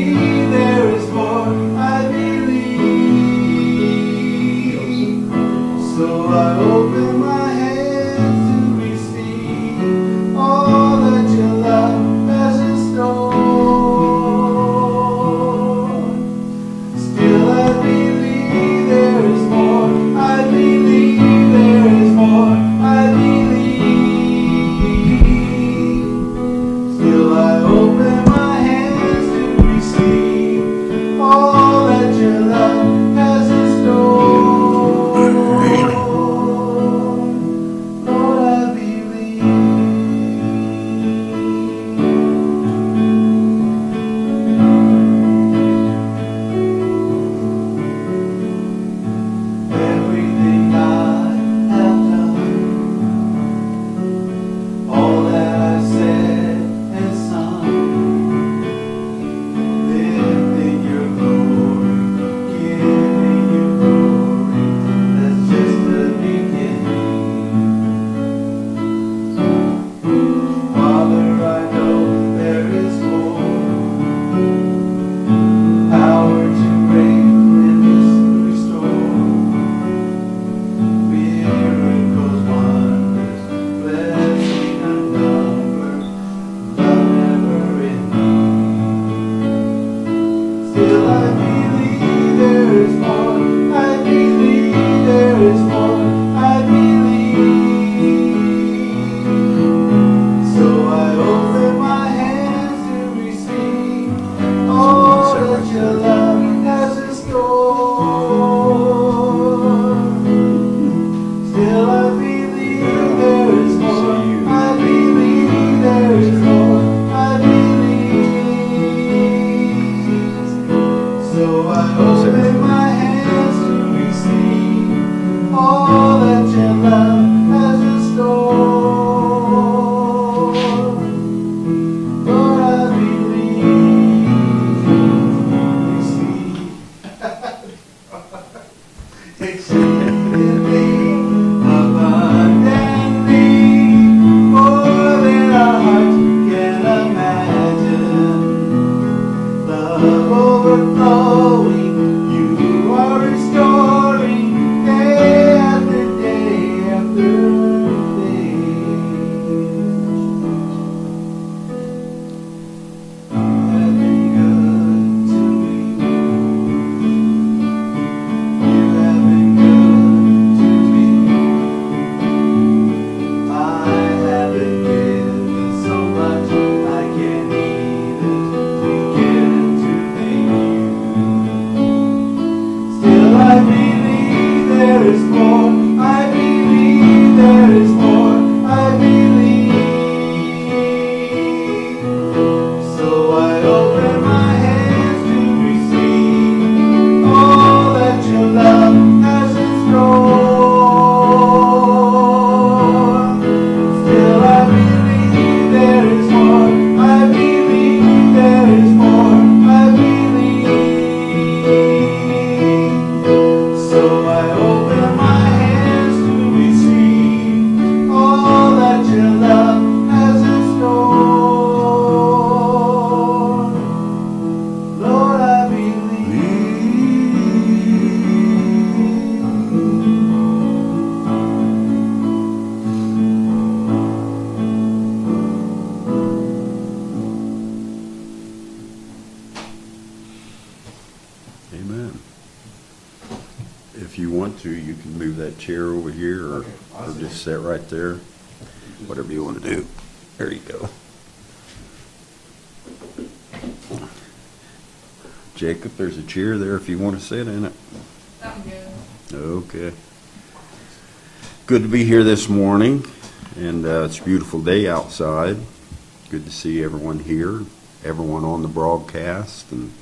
believe there is more. I believe. So I open my hands to receive all that your love has in store. Still I believe there is more. I believe there is more. I believe. Still I open my hands to receive all that your love has in store. Lord, I believe. Everything I have done, all that I said and sung, lived in your glory, giving you glory. That's just the beginning. Father, I know there is more. Power to reign and restore. Miracles, wonders, blessing unnumbered, love never ending. Still I believe there is more. I believe there is more. I believe. So I open my hands to receive all that your love has in store. Still I believe there is more. I believe there is more. I believe. So I open my hands to receive all that your love has in store. Lord, I believe. Receive. Exceedingly, abundantly, more than our hearts can imagine. Love overflowing, you are restoring day after day after day. You have been good to me. You have been good to me. I haven't given so much I can't even begin to thank you. Still I believe there is more. I believe there is more. I believe. So I open my hands to receive all that your love has in store. Still I believe there is more. I believe there is more. I believe. So I open my hands to receive all that your love has in store. Lord, I believe. Amen. If you want to, you can move that chair over here or just sit right there. Whatever you want to do. There you go. Jacob, there's a chair there if you want to sit in it. I'm good. Okay. Good to be here this morning, and it's a beautiful day outside. Good to see everyone here, everyone on the broadcast, and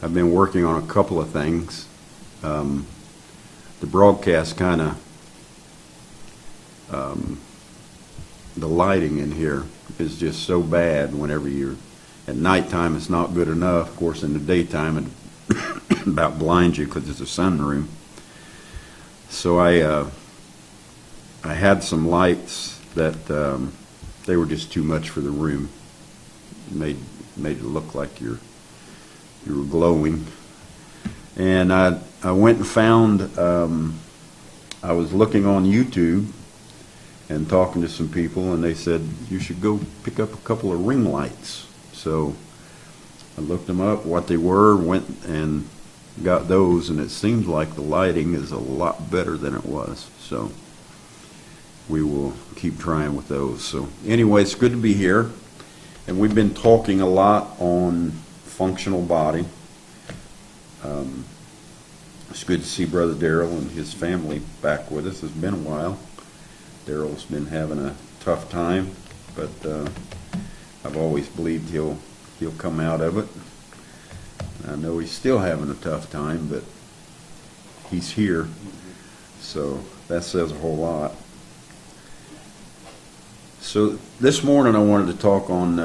I've been working on a couple of things. The broadcast kind of, the lighting in here is just so bad whenever you're, at nighttime it's not good enough. Of course, in the daytime it about blinds you because it's a sunroom. So I had some lights that they were just too much for the room. Made it look like you're You were glowing. And I went and found, I was looking on YouTube and talking to some people, and they said, you should go pick up a couple of ring lights. So I looked them up, what they were, went and got those, and it seems like the lighting is a lot better than it was. So we will keep trying with those. So anyway, it's good to be here. And we've been talking a lot on functional body. It's good to see Brother Darrell and his family back with us. It's been a while. Darrell's been having a tough time, but I've always believed he'll come out of it. I know he's still having a tough time, but he's here, so that says a whole lot. So this morning I wanted to talk on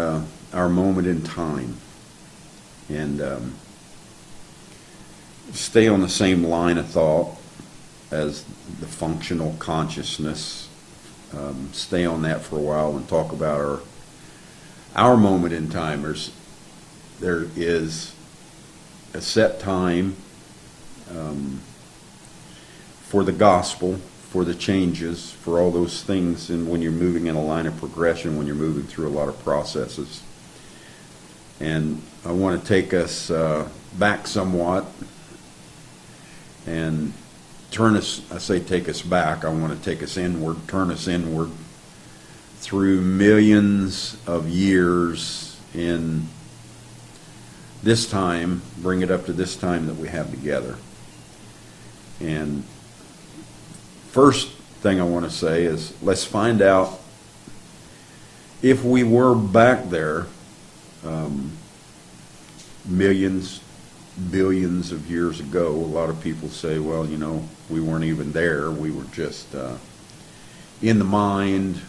our moment in time, and stay on the same line of thought as the functional consciousness. Stay on that for a while and talk about our moment in time. There is a set time for the gospel, for the changes, for all those things, and when you're moving in a line of progression, when you're moving through a lot of processes. And I want to take us back somewhat and turn us, I say take us back, I want to take us inward, turn us inward through millions of years in this time, bring it up to this time that we have together. And first thing I want to say is, let's find out if we were back there millions, billions of years ago. A lot of people say, well, we weren't even there. We were just in the mind,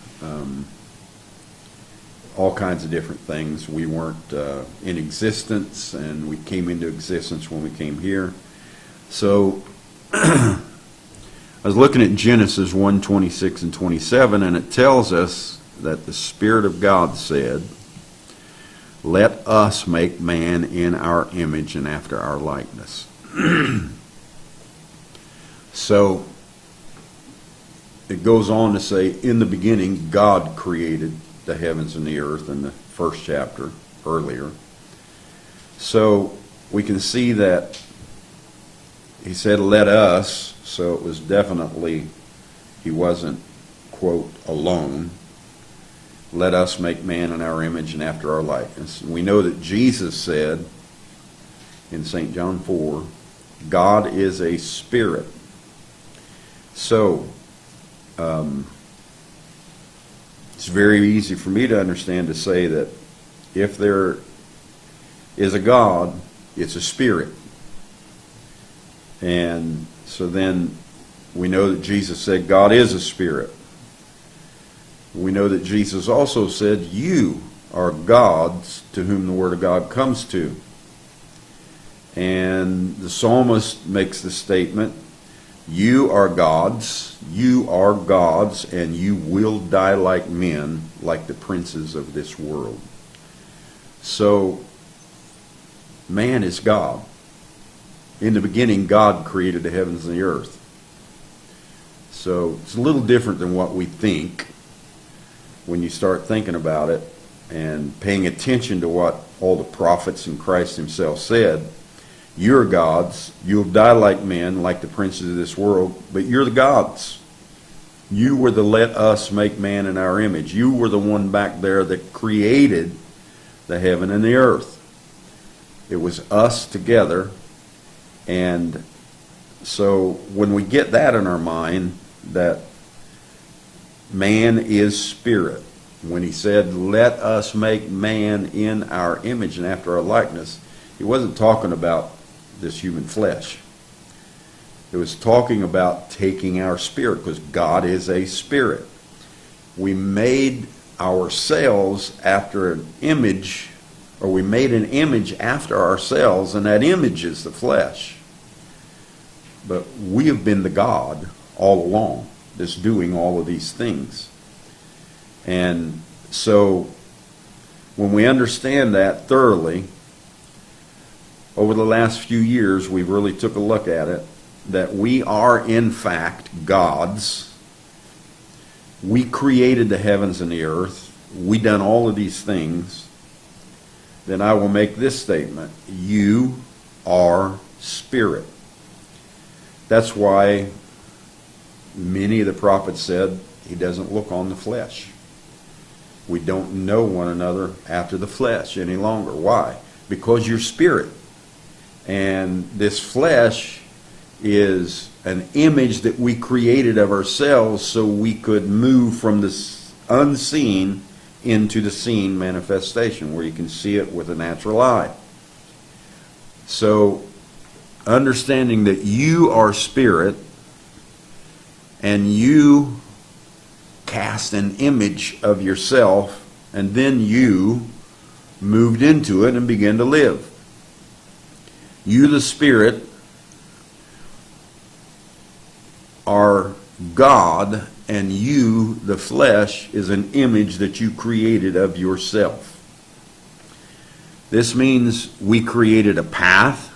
all kinds of different things. We weren't in existence, and we came into existence when we came here. So I was looking at Genesis 1:26 and 27, and it tells us that the Spirit of God said, let us make man in our image and after our likeness. So it goes on to say, in the beginning, God created the heavens and the earth in the first chapter earlier. So we can see that he said, let us, so it was definitely, he wasn't, quote, alone. Let us make man in our image and after our likeness. We know that Jesus said in St. John 4, God is a spirit. So, it's very easy for me to understand to say that if there is a God, it's a spirit. And so then we know that Jesus said God is a spirit. We know that Jesus also said, you are gods to whom the Word of God comes to. And the psalmist makes the statement, you are gods, and you will die like men, like the princes of this world. So, man is God. In the beginning, God created the heavens and the earth. So, it's a little different than what we think when you start thinking about it and paying attention to what all the prophets and Christ himself said. You're gods. You'll die like men, like the princes of this world, but you're the gods. You were the let us make man in our image. You were the one back there that created the heaven and the earth. It was us together. And so when we get that in our mind, that man is spirit. When he said, let us make man in our image and after our likeness, he wasn't talking about this human flesh. It was talking about taking our spirit, because God is a spirit. We made ourselves after an image, or we made an image after ourselves, and that image is the flesh. But we have been the God all along that's doing all of these things. And so when we understand that thoroughly, over the last few years, we've really took a look at it, that we are in fact gods. We created the heavens and the earth. We done all of these things. Then I will make this statement: you are spirit. That's why many of the prophets said he doesn't look on the flesh. We don't know one another after the flesh any longer. Why? Because you're spirit. And this flesh is an image that we created of ourselves so we could move from the unseen into the seen manifestation, where you can see it with a natural eye. So, understanding that you are spirit and you cast an image of yourself, and then you moved into it and began to live. You, the spirit, are God, and you, the flesh, is an image that you created of yourself. This means we created a path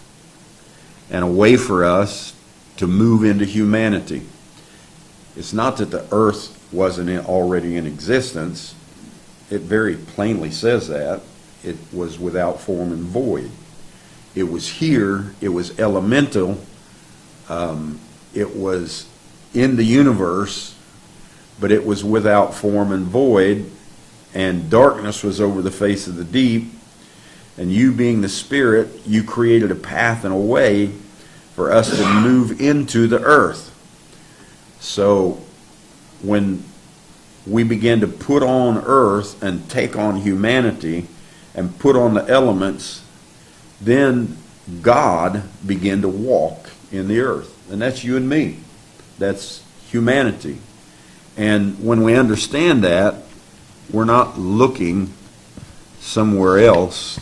and a way for us to move into humanity. It's not that the earth wasn't already in existence. It very plainly says that. It was without form and void. It was here. It was elemental. It was in the universe, but it was without form and void, and darkness was over the face of the deep. And you, being the spirit, you created a path and a way for us to move into the earth. So when we began to put on earth and take on humanity and put on the elements, then God began to walk in the earth. And that's you and me. That's humanity. And when we understand that, we're not looking somewhere else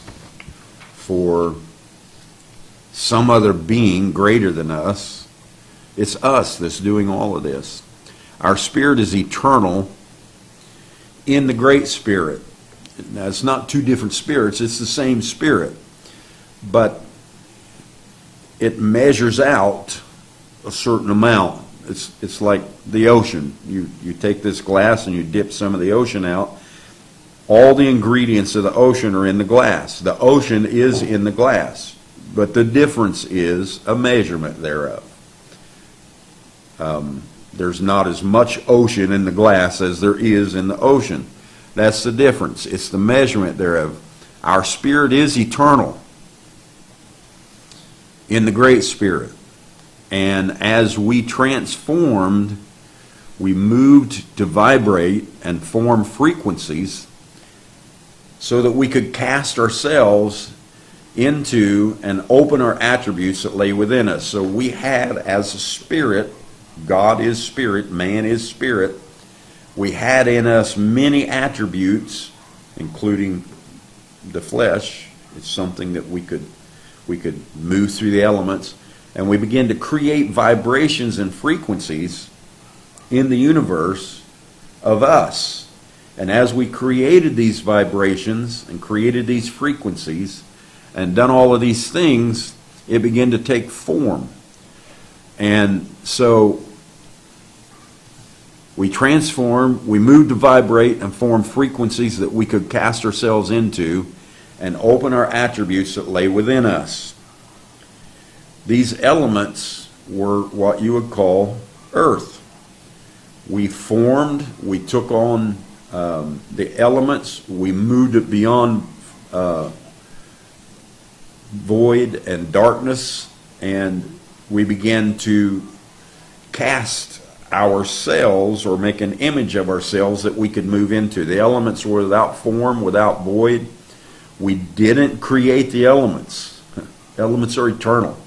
for some other being greater than us. It's us that's doing all of this. Our spirit is eternal in the Great Spirit. Now, it's not two different spirits, it's the same spirit. But it measures out a certain amount. It's like the ocean. You take this glass and you dip some of the ocean out. All the ingredients of the ocean are in the glass. The ocean is in the glass. But the difference is a measurement thereof. There's not as much ocean in the glass as there is in the ocean. That's the difference. It's the measurement thereof. Our spirit is eternal in the Great Spirit. And as we transformed, we moved to vibrate and form frequencies so that we could cast ourselves into and open our attributes that lay within us. So we had, as a spirit, God is spirit, man is spirit, we had in us many attributes, including the flesh. It's something that we could move through the elements, and we begin to create vibrations and frequencies in the universe of us. And as we created these vibrations and created these frequencies and done all of these things, it began to take form. And so we transformed, we moved to vibrate and form frequencies that we could cast ourselves into and open our attributes that lay within us. These elements were what you would call earth. We formed, we took on the elements, we moved it beyond void and darkness, and we began to cast ourselves or make an image of ourselves that we could move into. The elements were without form, without void. We didn't create the elements. Elements are eternal.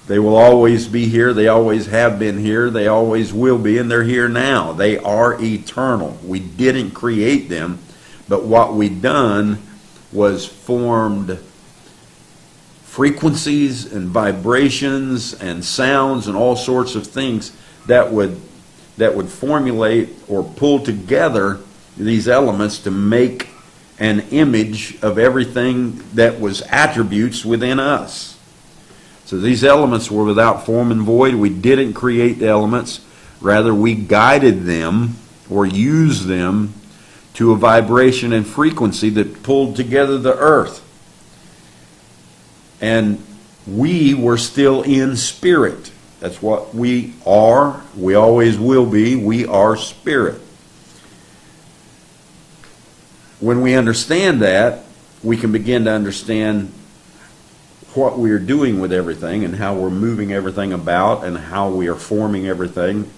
They will always be here. They always have been here. They always will be, and they're here now. They are eternal. We didn't create them, but what we done was formed frequencies and vibrations and sounds and all sorts of things that would formulate or pull together these elements to make an image of everything that was attributes within us. So these elements were without form and void. We didn't create the elements. Rather, we guided them or used them to a vibration and frequency that pulled together the earth. And we were still in spirit. That's what we are. We always will be. We are spirit. When we understand that, we can begin to understand what we are doing with everything and how we're moving everything about and how we are forming everything.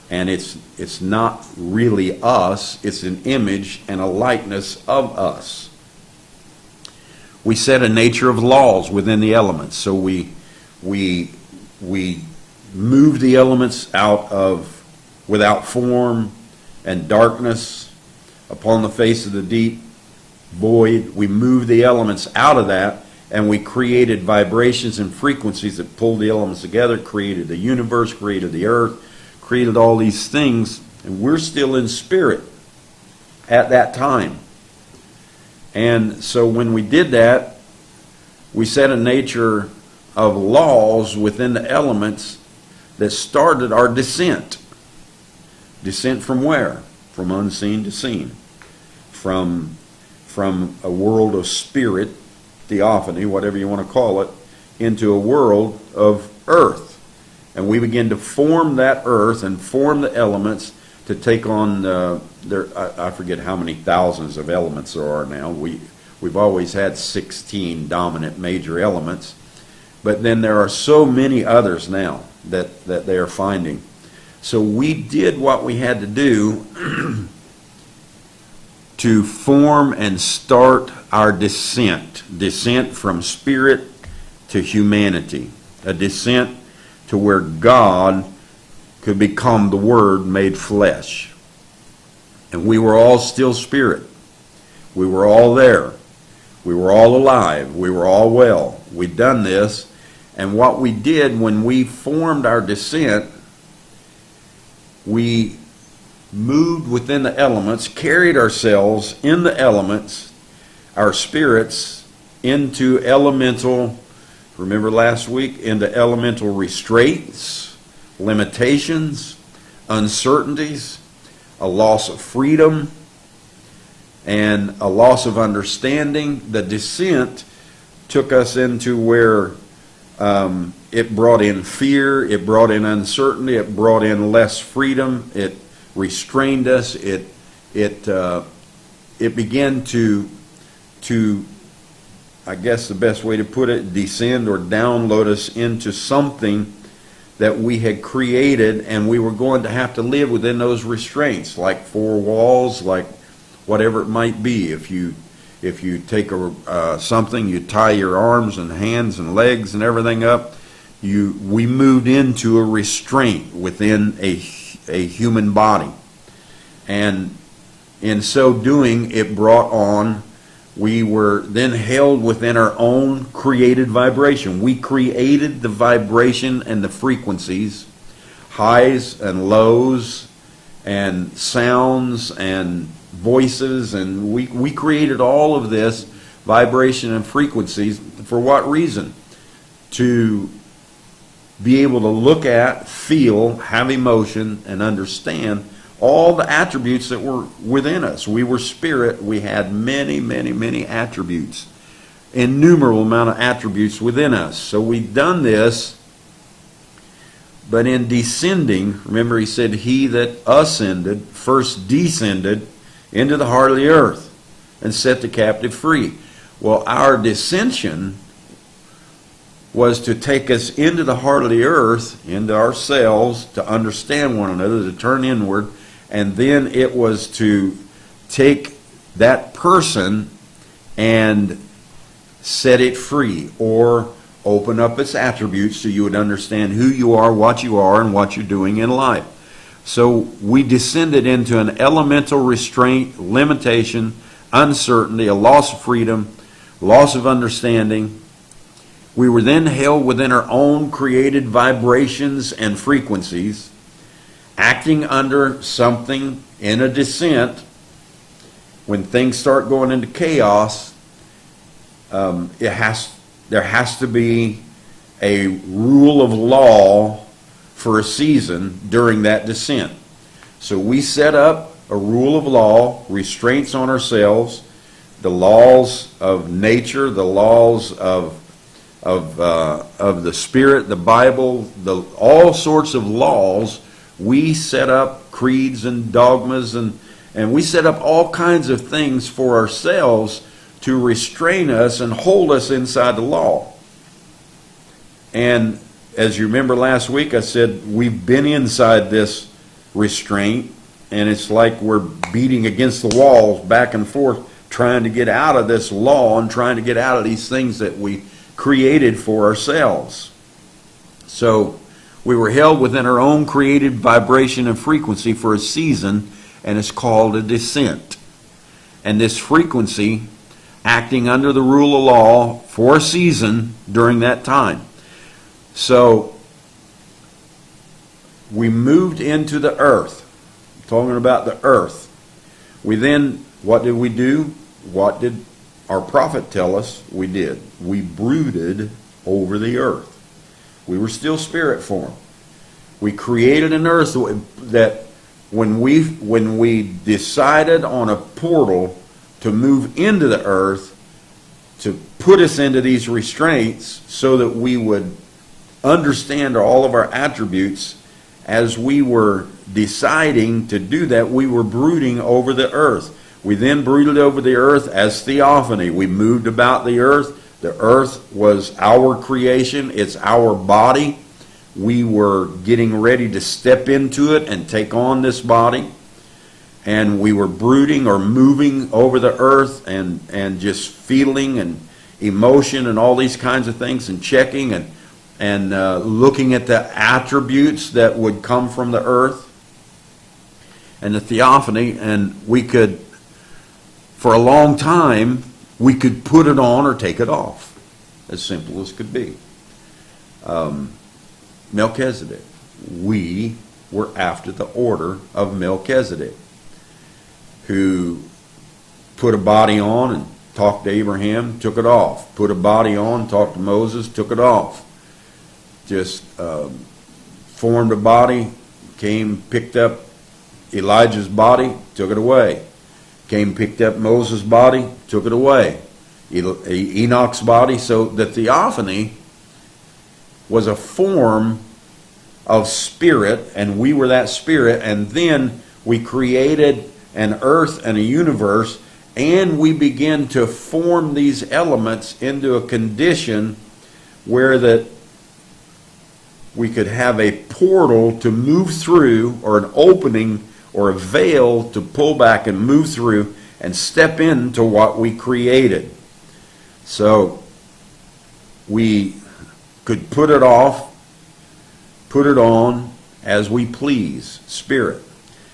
And it's not really us. It's an image and a likeness of us. We set a nature of laws within the elements. So we move the elements out of without form and darkness upon the face of the deep void. We move the elements out of that, and we created vibrations and frequencies that pulled the elements together, created the universe, created the earth, created all these things, and we're still in spirit at that time. And so when we did that, we set a nature of laws within the elements that started our descent. Descent from where? From unseen to seen. From a world of spirit, theophany, whatever you want to call it, into a world of earth. And we begin to form that earth and form the elements to take on, I forget how many thousands of elements there are now. We've always had 16 dominant major elements. But then there are so many others now that they are finding. So we did what we had to do to form and start our descent from spirit to humanity, a descent to where God could become the Word made flesh. And we were all still spirit. We were all there. We were all alive. We were all well. We'd done this. And what we did when we formed our descent, we moved within the elements, carried ourselves in the elements, our spirits, into elemental, remember last week, into elemental restraints, limitations, uncertainties, a loss of freedom, and a loss of understanding. The descent took us into where it brought in fear, it brought in uncertainty, it brought in less freedom, it restrained us, it began to, I guess the best way to put it, descend or download us into something that we had created, and we were going to have to live within those restraints, like four walls, like whatever it might be. If you take something, you tie your arms and hands and legs and everything up, we moved into a restraint within a human body. And in so doing, it brought on, we were then held within our own created vibration. We created the vibration and the frequencies, highs and lows and sounds and voices, and we created all of this vibration and frequencies. For what reason? To be able to look at, feel, have emotion, and understand all the attributes that were within us. We were spirit. We had many, many, many attributes, innumerable amount of attributes within us. So we've done this, but in descending, remember he said, he that ascended first descended into the heart of the earth and set the captive free. Well, our descension was to take us into the heart of the earth, into ourselves, to understand one another, to turn inward, and then it was to take that person and set it free, or open up its attributes so you would understand who you are, and what you're doing in life. So we descended into an elemental restraint, limitation, uncertainty, a loss of freedom, loss of understanding. We were then held within our own created vibrations and frequencies, acting under something in a descent, when things start going into chaos, there has to be a rule of law for a season during that descent. So we set up a rule of law, restraints on ourselves, the laws of nature, the laws of the Spirit, the Bible, all sorts of laws. We set up creeds and dogmas, and we set up all kinds of things for ourselves to restrain us and hold us inside the law. And as you remember last week, I said we've been inside this restraint, and it's like we're beating against the walls back and forth, trying to get out of this law and trying to get out of these things that we created for ourselves. So we were held within our own created vibration and frequency for a season, and it's called a descent. And this frequency acting under the rule of law for a season during that time. So we moved into the earth, talking about the earth. We then, what did we do? What did our prophet tell us we did? We brooded over the earth. We were still spirit form. We created an earth that when we decided on a portal to move into the earth, to put us into these restraints so that we would understand all of our attributes, as we were deciding to do that, we were brooding over the earth. We then brooded over the earth as theophany. We moved about the earth. The earth was our creation. It's our body. We were getting ready to step into it and take on this body. And we were brooding or moving over the earth and just feeling and emotion and all these kinds of things, and checking and looking at the attributes that would come from the earth and the theophany. And we could, for a long time, we could put it on or take it off, as simple as could be. Melchizedek. We were after the order of Melchizedek, who put a body on and talked to Abraham, took it off. Put a body on, talked to Moses, took it off. Just formed a body, came, picked up Elijah's body, took it away. Came, picked up Moses' body, took it away. Enoch's body. So the theophany was a form of spirit, and we were that spirit, and then we created an earth and a universe, and we began to form these elements into a condition where that we could have a portal to move through, or an opening or a veil to pull back and move through and step into what we created. So we could put it off, put it on as we please, spirit.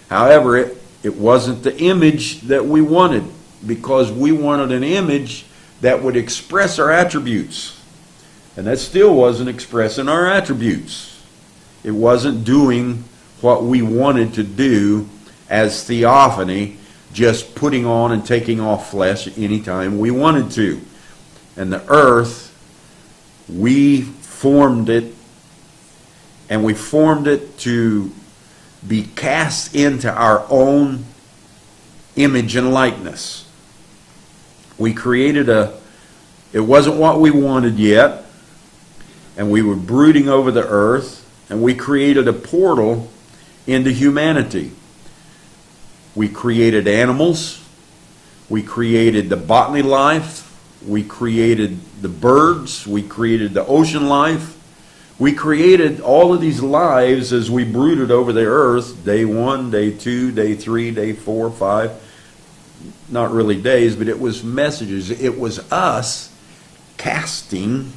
However, it wasn't the image that we wanted, because we wanted an image that would express our attributes. And that still wasn't expressing our attributes. It wasn't doing what we wanted to do as theophany, just putting on and taking off flesh anytime we wanted to. And the earth, we formed it, and we formed it to be cast into our own image and likeness. We created it wasn't what we wanted yet, and we were brooding over the earth, and we created a portal into humanity. We created animals, we created the botany life, we created the birds, we created the ocean life. We created all of these lives as we brooded over the earth, day 1, day 2, day 3, day 4, 5. Not really days, but it was messages. It was us casting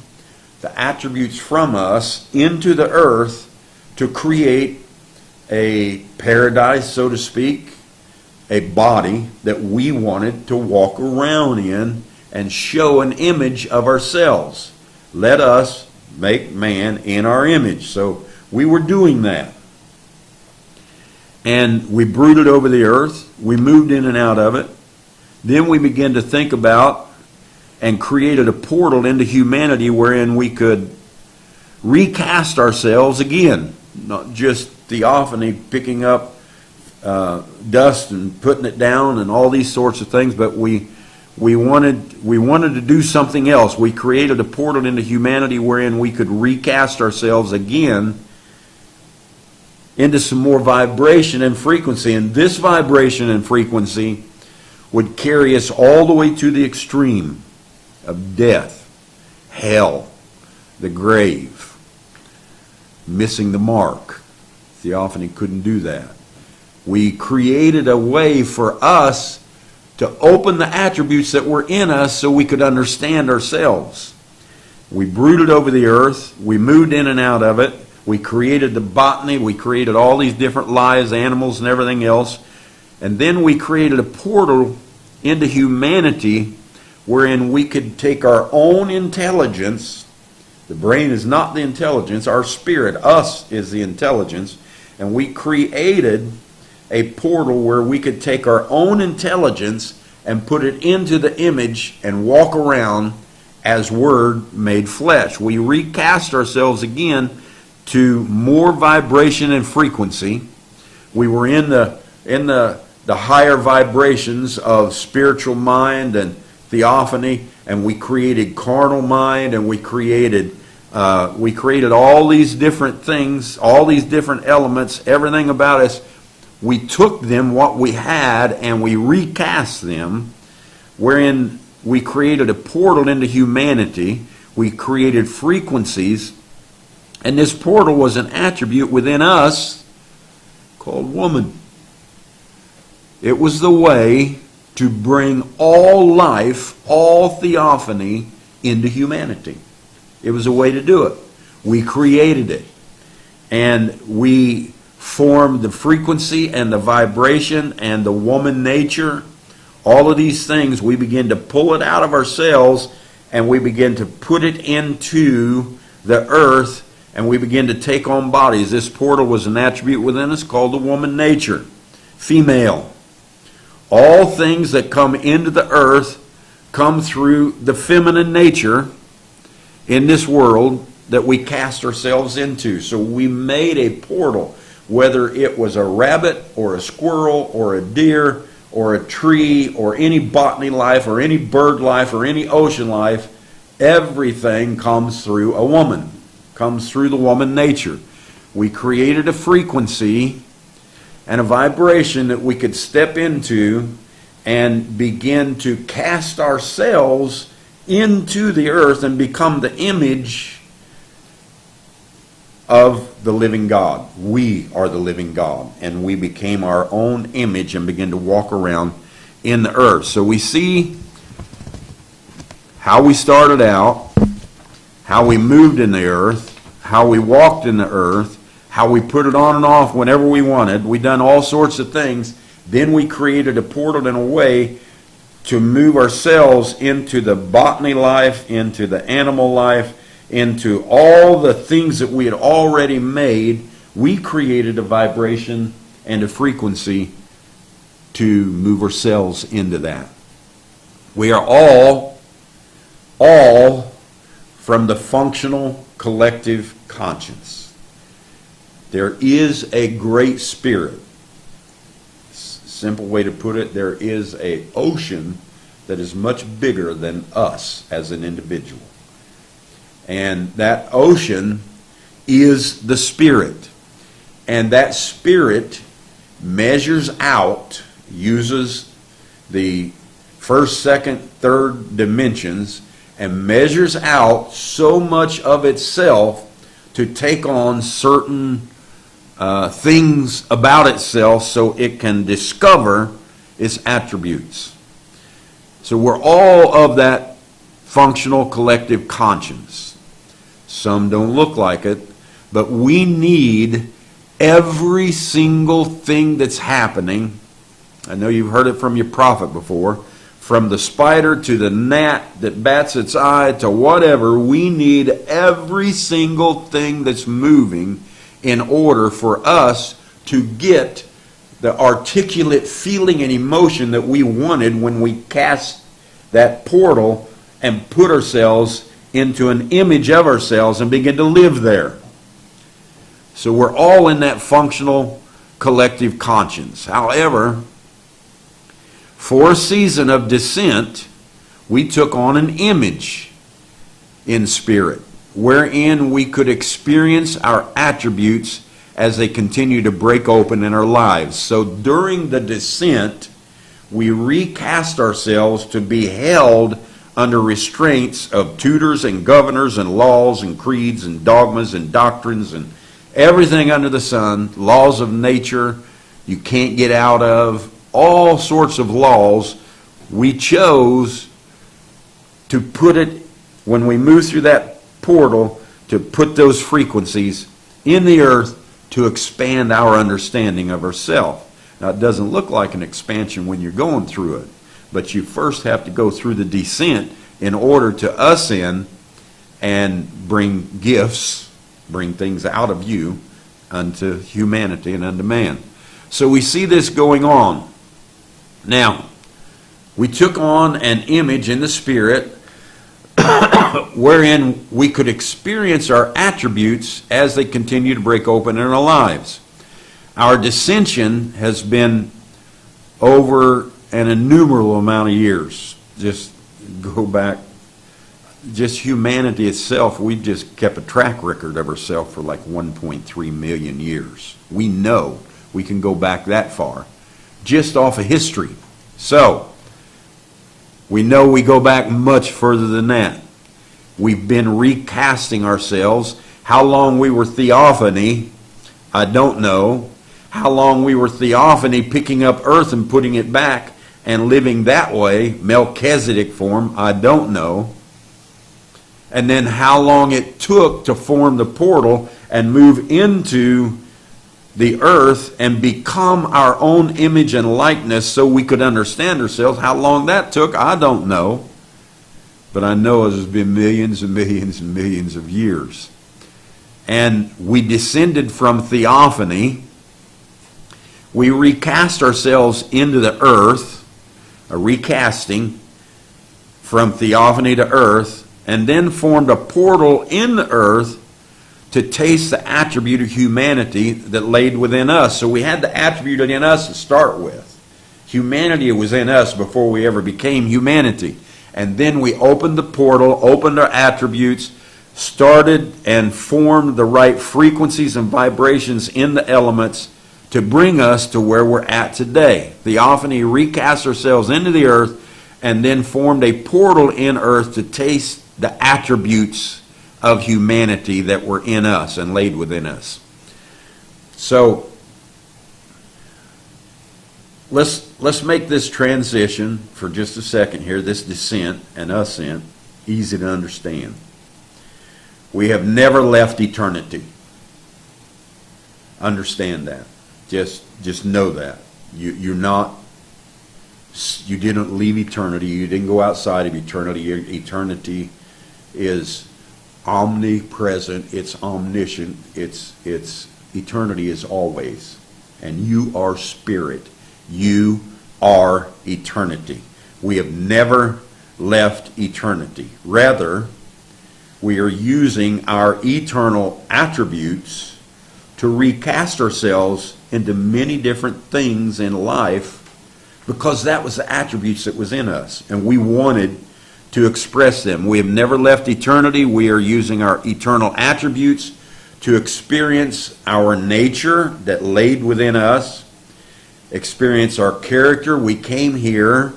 the attributes from us into the earth to create a paradise, so to speak, a body that we wanted to walk around in and show an image of ourselves. Let us make man in our image. So we were doing that. And we brooded over the earth. We moved in and out of it. Then we began to think about and created a portal into humanity wherein we could recast ourselves again. Not just theophany, picking up dust and putting it down and all these sorts of things, but we wanted to do something else. We created a portal into humanity wherein we could recast ourselves again into some more vibration and frequency. And this vibration and frequency would carry us all the way to the extreme of death, hell, the grave, missing the mark. Theophany couldn't do that. We created a way for us to open the attributes that were in us so we could understand ourselves. We brooded over the earth. We moved in and out of it. We created the botany. We created all these different lives, animals, and everything else. And then we created a portal into humanity wherein we could take our own intelligence. The brain is not the intelligence. Our spirit, us, is the intelligence. And we created a portal where we could take our own intelligence and put it into the image and walk around as Word made flesh. We recast ourselves again to more vibration and frequency. We were in the higher vibrations of spiritual mind and theophany, and we created carnal mind, and we created all these different things, all these different elements, everything about us. We took them, what we had, and we recast them, wherein we created a portal into humanity. We created frequencies, and this portal was an attribute within us called woman. It was the way to bring all life, all theophany into humanity. It was a way to do it. We created it. And we formed the frequency and the vibration and the woman nature. All of these things, we begin to pull it out of ourselves and we begin to put it into the earth, and we begin to take on bodies. This portal was an attribute within us called the woman nature, female. All things that come into the earth come through the feminine nature in this world that we cast ourselves into. So we made a portal, whether it was a rabbit or a squirrel or a deer or a tree or any botany life or any bird life or any ocean life, everything comes through a woman, comes through the woman nature. We created a frequency and a vibration that we could step into and begin to cast ourselves into the earth and become the image of the living God. We are the living God, and we became our own image and began to walk around in the earth. So we see how we started out, how we moved in the earth, how we walked in the earth, how we put it on and off whenever we wanted. We done all sorts of things. Then we created a portal in a way to move ourselves into the botany life, into the animal life, into all the things that we had already made. We created a vibration and a frequency to move ourselves into that. We are all from the functional collective conscience. There is a great spirit. Simple way to put it, there is an ocean that is much bigger than us as an individual. And that ocean is the spirit. And that spirit measures out, uses the first, second, third dimensions, and measures out so much of itself to take on certain things about itself so it can discover its attributes. So we're all of that functional collective conscience. Some don't look like it, but we need every single thing that's happening. I know you've heard it from your prophet before. From the spider to the gnat that bats its eye to whatever, we need every single thing that's moving in order for us to get the articulate feeling and emotion that we wanted when we cast that portal and put ourselves into an image of ourselves and begin to live there. So we're all in that functional collective conscience. However, for a season of descent, we took on an image in spirit, wherein we could experience our attributes as they continue to break open in our lives. So during the descent, we recast ourselves to be held under restraints of tutors and governors and laws and creeds and dogmas and doctrines and everything under the sun, laws of nature you can't get out of, all sorts of laws. We chose to put it, when we move through that portal, to put those frequencies in the earth to expand our understanding of ourselves. Now, it doesn't look like an expansion when you're going through it, but you first have to go through the descent in order to ascend and bring gifts, bring things out of you unto humanity and unto man. So we see this going on. Now, we took on an image in the spirit wherein we could experience our attributes as they continue to break open in our lives. Our dissension has been over an innumerable amount of years. Just go back, just humanity itself, we've just kept a track record of ourselves for like 1.3 million years. We know we can go back that far, just off of history. So, we know we go back much further than that. We've been recasting ourselves. How long we were theophany, I don't know. How long we were theophany, picking up earth and putting it back and living that way, Melchizedek form, I don't know. And then how long it took to form the portal and move into the earth and become our own image and likeness so we could understand ourselves. How long that took, I don't know. But I know it's been millions and millions and millions of years. And we descended from theophany. We recast ourselves into the earth, a recasting from theophany to earth, and then formed a portal in the earth to taste the attribute of humanity that laid within us. So we had the attribute in us to start with. Humanity was in us before we ever became humanity. And then we opened the portal, opened our attributes, started and formed the right frequencies and vibrations in the elements to bring us to where we're at today. Theophany recast ourselves into the earth and then formed a portal in earth to taste the attributes of humanity that were in us and laid within us. So let's make this transition for just a second here, this descent and ascent, easy to understand. We have never left eternity. Understand that. Just know that. You didn't leave eternity. You didn't go outside of eternity. Eternity is omnipresent. It's omniscient. It's eternity is always. And you are spirit. You are eternity. We have never left eternity. Rather, we are using our eternal attributes to recast ourselves into many different things in life because that was the attributes that was in us and we wanted to express them. We have never left eternity. We are using our eternal attributes to experience our nature that laid within us, experience our character. We came here.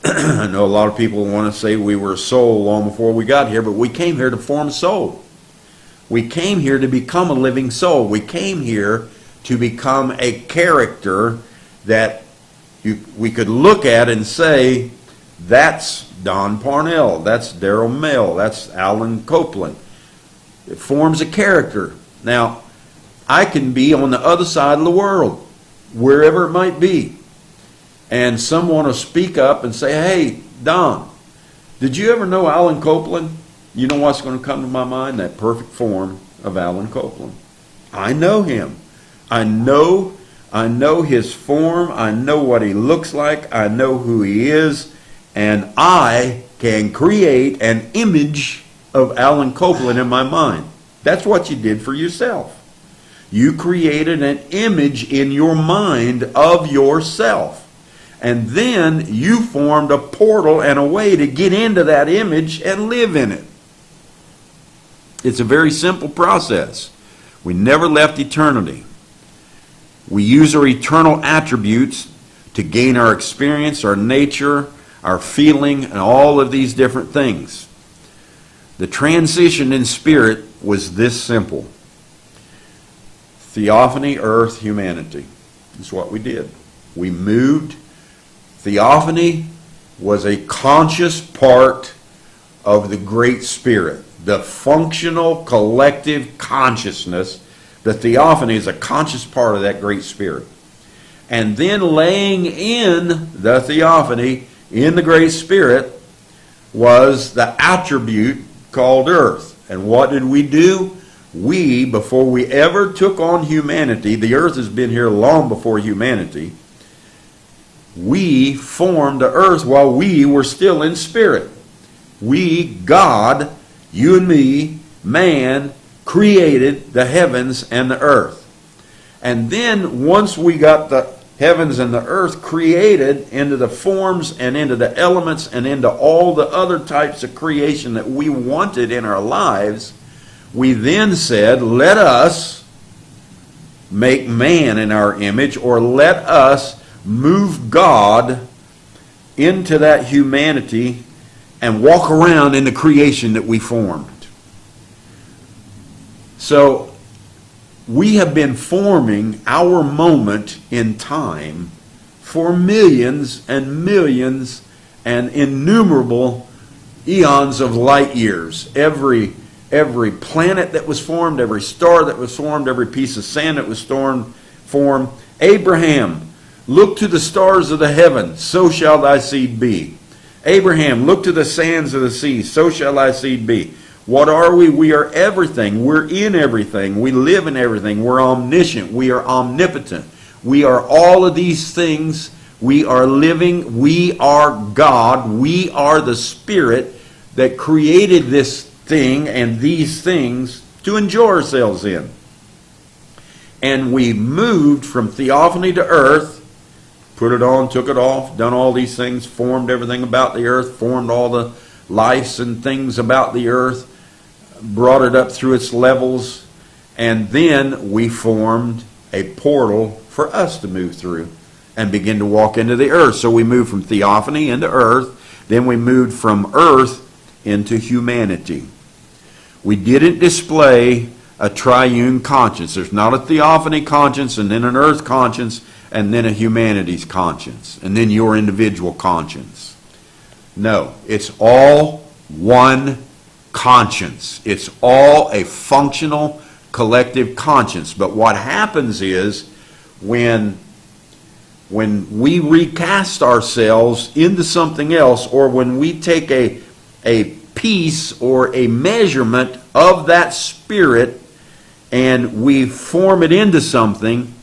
I know a lot of people want to say we were a soul long before we got here, but we came here to form a soul. We came here to become a living soul. We came here to become a character that we could look at and say, that's Don Parnell, that's Daryl Mell, that's Alan Copeland. It forms a character. Now, I can be on the other side of the world, wherever it might be, and someone will speak up and say, hey, Don, did you ever know Alan Copeland? You know what's going to come to my mind? That perfect form of Alan Copeland. I know him. I know I know his form. I know what he looks like. I know who he is. And I can create an image of Alan Copeland in my mind. That's what you did for yourself. You created an image in your mind of yourself. And then you formed a portal and a way to get into that image and live in it. It's a very simple process. We never left eternity. We use our eternal attributes to gain our experience, our nature, our feeling, and all of these different things. The transition in spirit was this simple. Theophany, earth, humanity. That's what we did. We moved. Theophany was a conscious part of the Great Spirit, the functional collective consciousness. The theophany is a conscious part of that Great Spirit. And then laying in the theophany, in the Great Spirit, was the attribute called earth. And what did we do? We, before we ever took on humanity, the earth has been here long before humanity, we formed the earth while we were still in spirit. We, God, you and me, man, created the heavens and the earth. And then once we got the heavens and the earth created into the forms and into the elements and into all the other types of creation that we wanted in our lives, we then said, let us make man in our image, or let us move God into that humanity and walk around in the creation that we formed. So we have been forming our moment in time for millions and millions and innumerable eons of light years. Every planet that was formed, every star that was formed, every piece of sand that was formed. Abraham, look to the stars of the heaven, so shall thy seed be. Abraham, look to the sands of the sea, so shall thy seed be. What are we? We are everything. We're in everything. We live in everything. We're omniscient. We are omnipotent. We are all of these things. We are living. We are God. We are the Spirit that created this thing and these things to enjoy ourselves in. And we moved from theophany to earth, put it on, took it off, done all these things, formed everything about the earth, formed all the lives and things about the earth, brought it up through its levels, and then we formed a portal for us to move through and begin to walk into the earth. So we moved from theophany into earth, then we moved from earth into humanity. We didn't display a triune conscience. There's not a theophany conscience and then an earth conscience and then a humanities conscience and then your individual conscience. No, it's all one conscience. It's all a functional collective conscience. But what happens is when we recast ourselves into something else, or when we take a piece or a measurement of that spirit and we form it into something,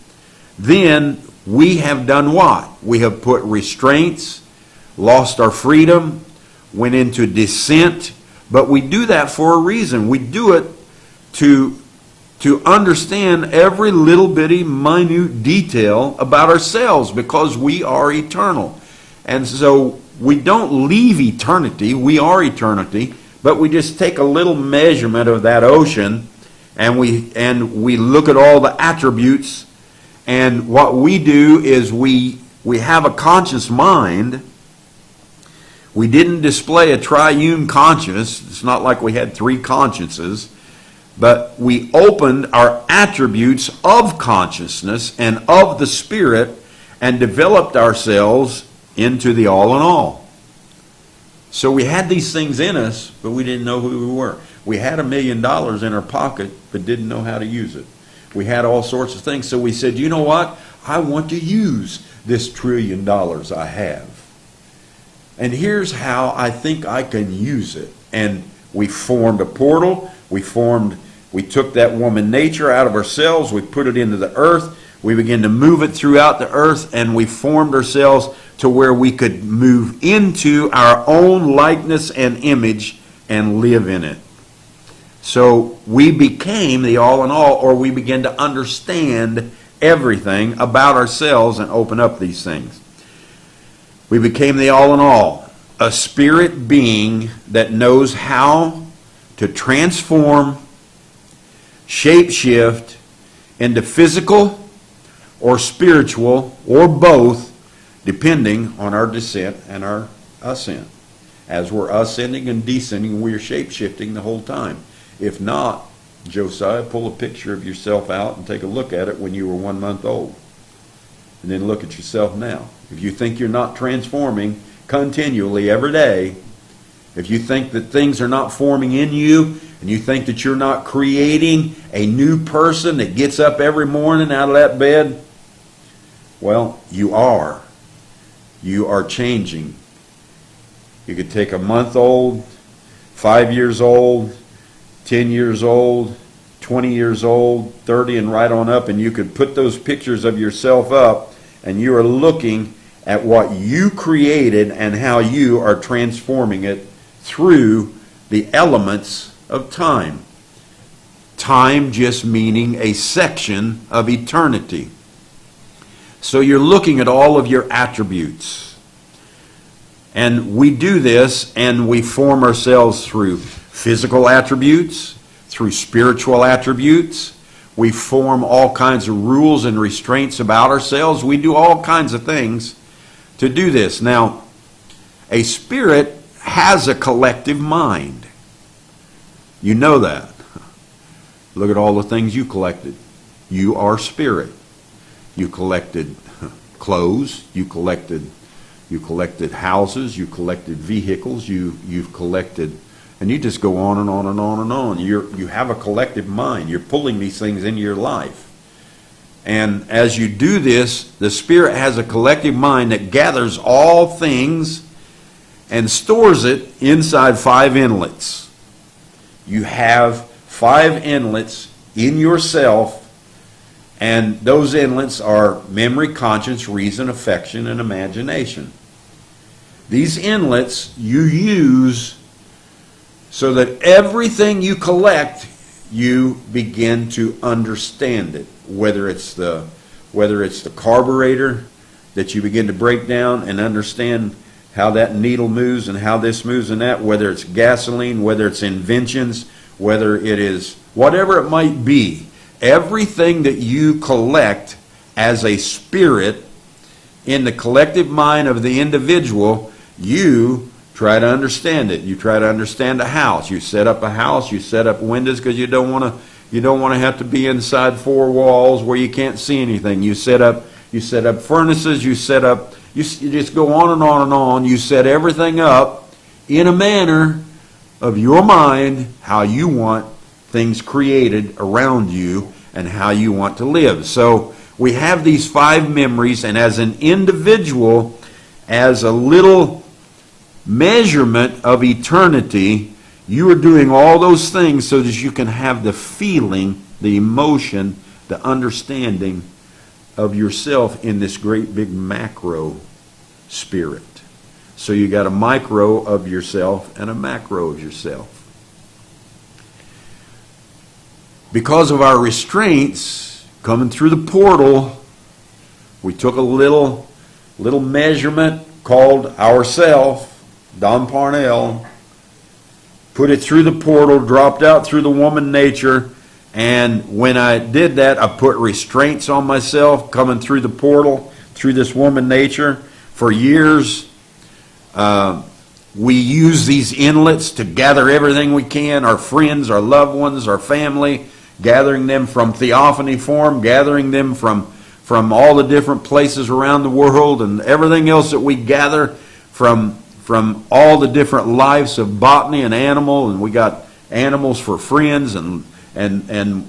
then we have done what? We have put restraints, lost our freedom, went into dissent. But we do that for a reason. We do it to understand every little bitty minute detail about ourselves, because we are eternal. And so we don't leave eternity. We are eternity. But we just take a little measurement of that ocean and we look at all the attributes. And what we do is we have a conscious mind. We didn't display a triune conscience. It's not like we had three consciences. But we opened our attributes of consciousness and of the Spirit and developed ourselves into the all in all. So we had these things in us, but we didn't know who we were. We had $1 million in our pocket, but didn't know how to use it. We had all sorts of things. So we said, you know what? I want to use this $1 trillion I have. And here's how I think I can use it. And we formed a portal. We took that woman nature out of ourselves. We put it into the earth. We began to move it throughout the earth, and we formed ourselves to where we could move into our own likeness and image and live in it. So we became the all in all, or we began to understand everything about ourselves and open up these things. We became the all in all, a spirit being that knows how to transform, shape-shift into physical or spiritual or both, depending on our descent and our ascent. As we're ascending and descending, we're shape-shifting the whole time. If not, Josiah, pull a picture of yourself out and take a look at it when you were 1 month old. And then look at yourself now. If you think you're not transforming continually every day, if you think that things are not forming in you, and you think that you're not creating a new person that gets up every morning out of that bed, well, you are. You are changing. You could take a month old, 5 years old, 10 years old, 20 years old, 30 and right on up, and you could put those pictures of yourself up, and you are looking at what you created and how you are transforming it through the elements of time. Time just meaning a section of eternity. So you're looking at all of your attributes. And we do this, and we form ourselves through physical attributes, through spiritual attributes. We form all kinds of rules and restraints about ourselves. We do all kinds of things to do this. Now, a spirit has a collective mind. You know that. Look at all the things you collected. You are spirit. You collected clothes. You collected houses. You collected vehicles. You've collected, and you just go on and on and on and on. You have a collective mind. You're pulling these things into your life. And as you do this, the Spirit has a collective mind that gathers all things and stores it inside 5 inlets. You have 5 inlets in yourself, and those inlets are memory, conscience, reason, affection, and imagination. These inlets you use so that everything you collect, you begin to understand it. Whether it's the carburetor that you begin to break down and understand how that needle moves and how this moves and that, whether it's gasoline, whether it's inventions, whether it is whatever it might be, everything that you collect as a spirit in the collective mind of the individual, you try to understand it. You try to understand a house. You set up a house, you set up windows because you don't want to have to be inside 4 walls where you can't see anything. You set up furnaces, you just go on and on and on. You set everything up in a manner of your mind, how you want things created around you and how you want to live. So we have these 5 memories, and as an individual, as a little measurement of eternity, you are doing all those things so that you can have the feeling, the emotion, the understanding of yourself in this great big macro spirit. So you got a micro of yourself and a macro of yourself. Because of our restraints coming through the portal, we took a little measurement called ourself, Don Parnell, put it through the portal, dropped out through the woman nature, and when I did that, I put restraints on myself coming through the portal, through this woman nature. For years, we use these inlets to gather everything we can, our friends, our loved ones, our family, gathering them from theophany form, gathering them from all the different places around the world, and everything else that we gather from all the different lives of botany and animal, and we got animals for friends, and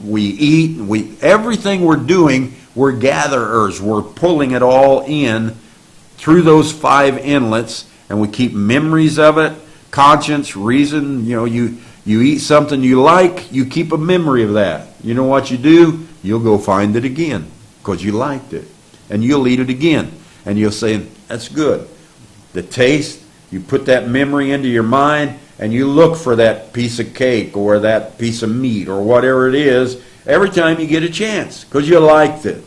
we eat, and everything we're doing, we're gatherers. We're pulling it all in through those 5 inlets, and we keep memories of it, conscience, reason. You eat something you like, you keep a memory of that. You know what you do? You'll go find it again. because you liked it. And you'll eat it again. And you'll say, that's good. The taste, you put that memory into your mind, and you look for that piece of cake or that piece of meat or whatever it is every time you get a chance because you liked it.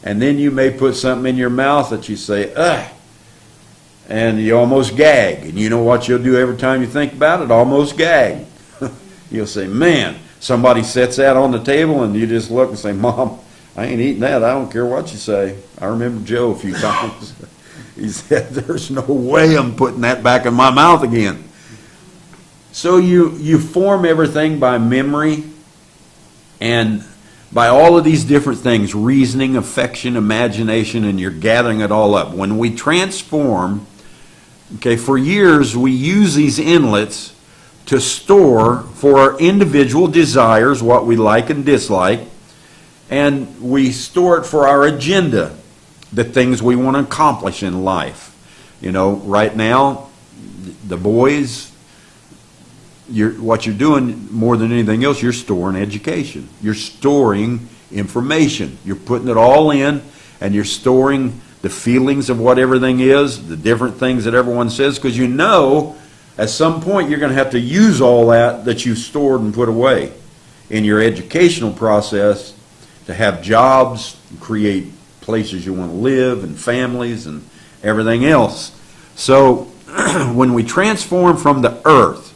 And then you may put something in your mouth that you say, ugh, and you almost gag. And you know what you'll do every time you think about it? Almost gag. You'll say, man, somebody sets that on the table and you just look and say, Mom, I ain't eating that. I don't care what you say. I remember Joe a few times. He said, there's no way I'm putting that back in my mouth again. So you form everything by memory and by all of these different things, reasoning, affection, imagination, and you're gathering it all up. When we transform, okay, for years we use these inlets to store for our individual desires, what we like and dislike, and we store it for our agenda, the things we want to accomplish in life. You know, right now, the boys, what you're doing more than anything else, you're storing education. You're storing information. You're putting it all in, and you're storing the feelings of what everything is, the different things that everyone says, because you know at some point you're going to have to use all that you've stored and put away in your educational process to have jobs, create places you want to live, and families, and everything else. So when we transform from the earth,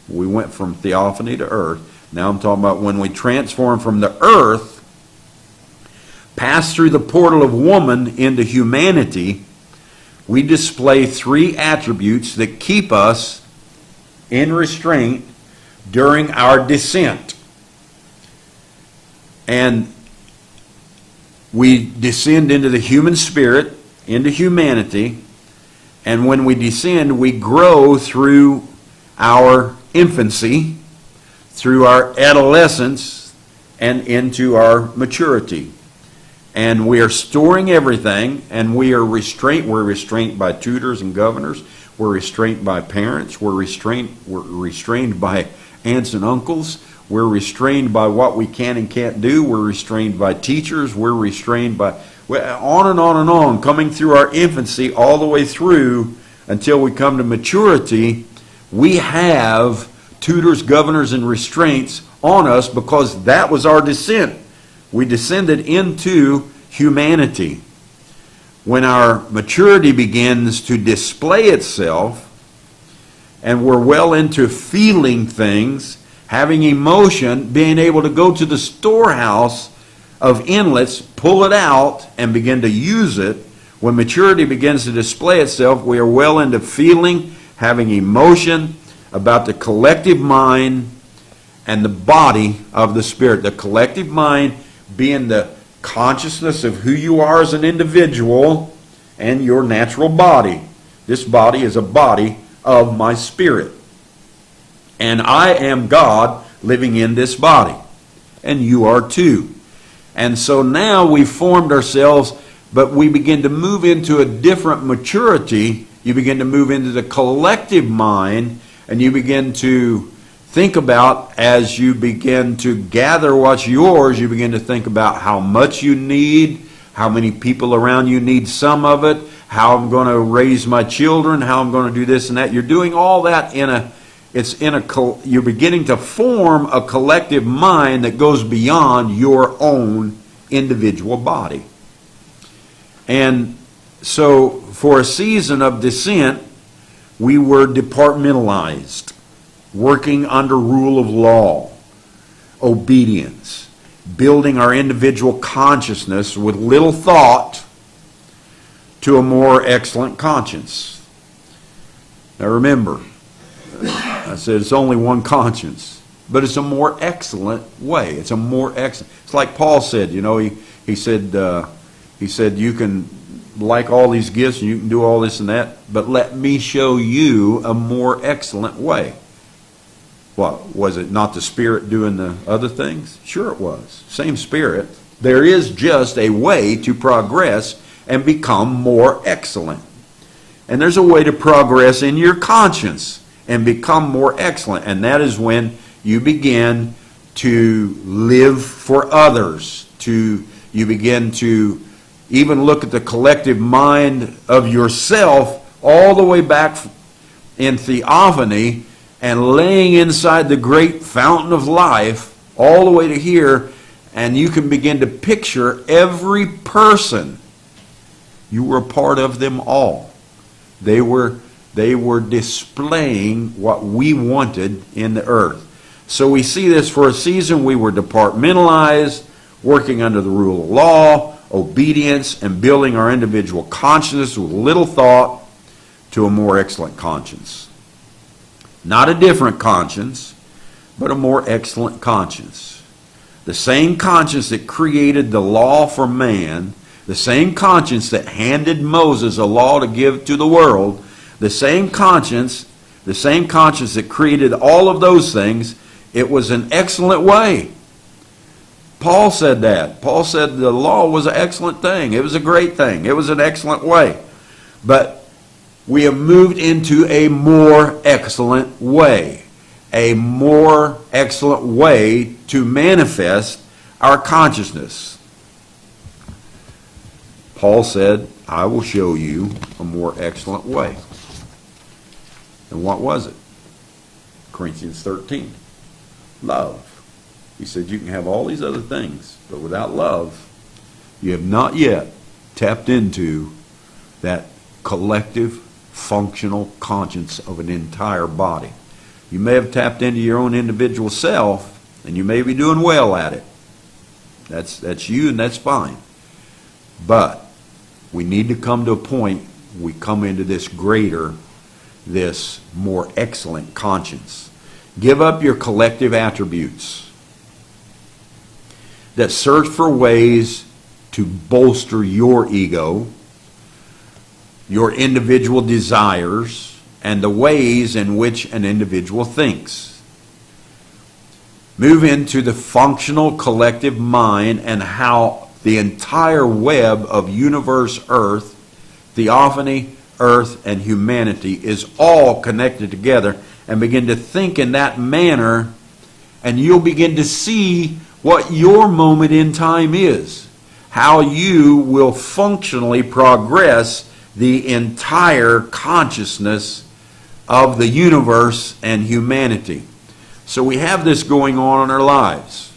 we went from theophany to earth. Now I'm talking about when we transform from the earth, pass through the portal of woman into humanity, we display three attributes that keep us in restraint during our descent. And we descend into the human spirit, into humanity, and when we descend, we grow through our infancy, through our adolescence, and into our maturity. And we are storing everything, and we are restrained. We're restrained by tutors and governors. We're restrained by parents. We're restrained by aunts and uncles. We're restrained by what we can and can't do. We're restrained by teachers. We're restrained by on and on and on, coming through our infancy all the way through until we come to maturity. We have tutors, governors, and restraints on us because that was our descent. We descended into humanity. When our maturity begins to display itself, and we're well into feeling things, having emotion, being able to go to the storehouse of inlets, pull it out, and begin to use it. When maturity begins to display itself, we are well into feeling, having emotion about the collective mind and the body of the Spirit. The collective mind being the consciousness of who you are as an individual and your natural body. This body is a body of my spirit. And I am God living in this body. And you are too. And so now we've formed ourselves, but we begin to move into a different maturity. You begin to move into the collective mind, and you begin to think about, as you begin to gather what's yours, you begin to think about how much you need, how many people around you need some of it, how I'm going to raise my children, how I'm going to do this and that. You're doing all that you're beginning to form a collective mind that goes beyond your own individual body. And so for a season of descent, we were departmentalized, working under rule of law, obedience, building our individual consciousness with little thought to a more excellent conscience. Now remember, I said it's only one conscience, but it's a more excellent way. It's a more excellent. It's like Paul said, you know, he said you can like all these gifts and you can do all this and that, but let me show you a more excellent way. What, was it not the Spirit doing the other things? Sure it was. Same Spirit. There is just a way to progress and become more excellent. And there's a way to progress in your conscience and become more excellent. And that is when you begin to live for others. You You begin to even look at the collective mind of yourself all the way back in theophany and laying inside the great fountain of life all the way to here, and you can begin to picture every person. You were a part of them all. They were displaying what we wanted in the earth. So we see this: for a season we were departmentalized, working under the rule of law, obedience, and building our individual consciousness with little thought to a more excellent conscience. Not a different conscience, but a more excellent conscience. The same conscience that created the law for man, the same conscience that handed Moses a law to give to the world, the same conscience that created all of those things, it was an excellent way. Paul said that. Paul said the law was an excellent thing. It was a great thing. It was an excellent way. But we have moved into a more excellent way. A more excellent way to manifest our consciousness. Paul said, I will show you a more excellent way. And what was it? Corinthians 13. Love. He said you can have all these other things, but without love, you have not yet tapped into that collective functional conscience of an entire body. You may have tapped into your own individual self, and you may be doing well at it. That's you, and that's fine. But we need to come to a point we come into this greater, this more excellent conscience. Give up your collective attributes that search for ways to bolster your ego, your individual desires, and the ways in which an individual thinks. Move into the functional collective mind and how the entire web of universe, earth, theophany, earth, and humanity is all connected together, and begin to think in that manner, and you'll begin to see what your moment in time is, how you will functionally progress the entire consciousness of the universe and humanity. So we have this going on in our lives.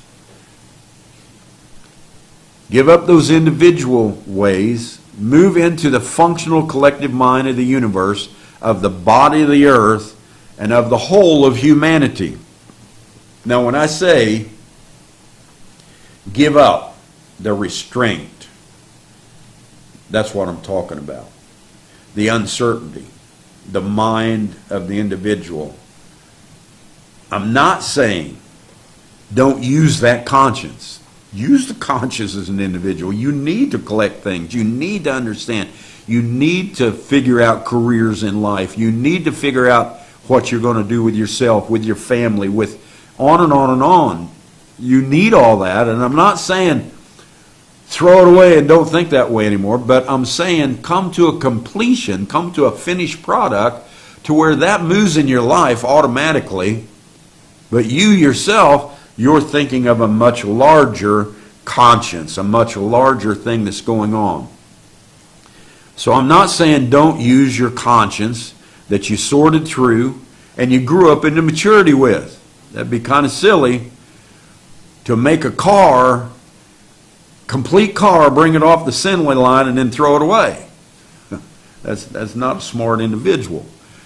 Give up those individual ways, move into the functional collective mind of the universe, of the body of the earth, and of the whole of humanity. Now when I say give up the restraint, that's what I'm talking about. The uncertainty, the mind of the individual. I'm not saying don't use that conscience. Use the conscience as an individual. You need to collect things. You need to understand. You need to figure out careers in life. You need to figure out what you're going to do with yourself, with your family, with on and on and on. You need all that, and I'm not saying throw it away and don't think that way anymore, but I'm saying come to a completion, come to a finished product to where that moves in your life automatically, but you yourself, you're thinking of a much larger conscience, a much larger thing that's going on. So I'm not saying don't use your conscience that you sorted through and you grew up into maturity with. That'd be kind of silly to make a car, complete car, bring it off the assembly line and then throw it away. That's not a smart individual.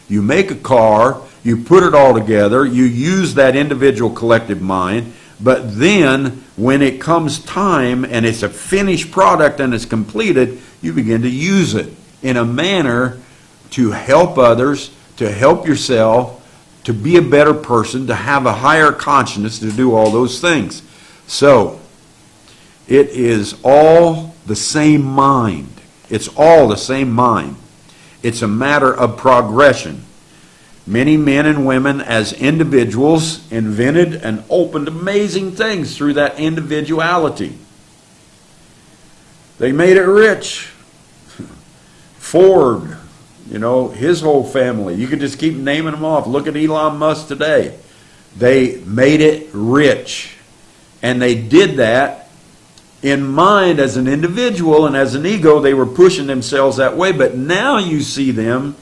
You make a car, you put it all together, you use that individual collective mind, but then when it comes time and it's a finished product and it's completed, you begin to use it in a manner to help others, to help yourself, to be a better person, to have a higher consciousness, to do all those things. So, it is all the same mind. It's all the same mind. It's a matter of progression. Many men and women as individuals invented and opened amazing things through that individuality. They made it rich. Ford, his whole family. You could just keep naming them off. Look at Elon Musk today. They made it rich. And they did that In mind, as an individual and as an ego, they were pushing themselves that way. But now you see them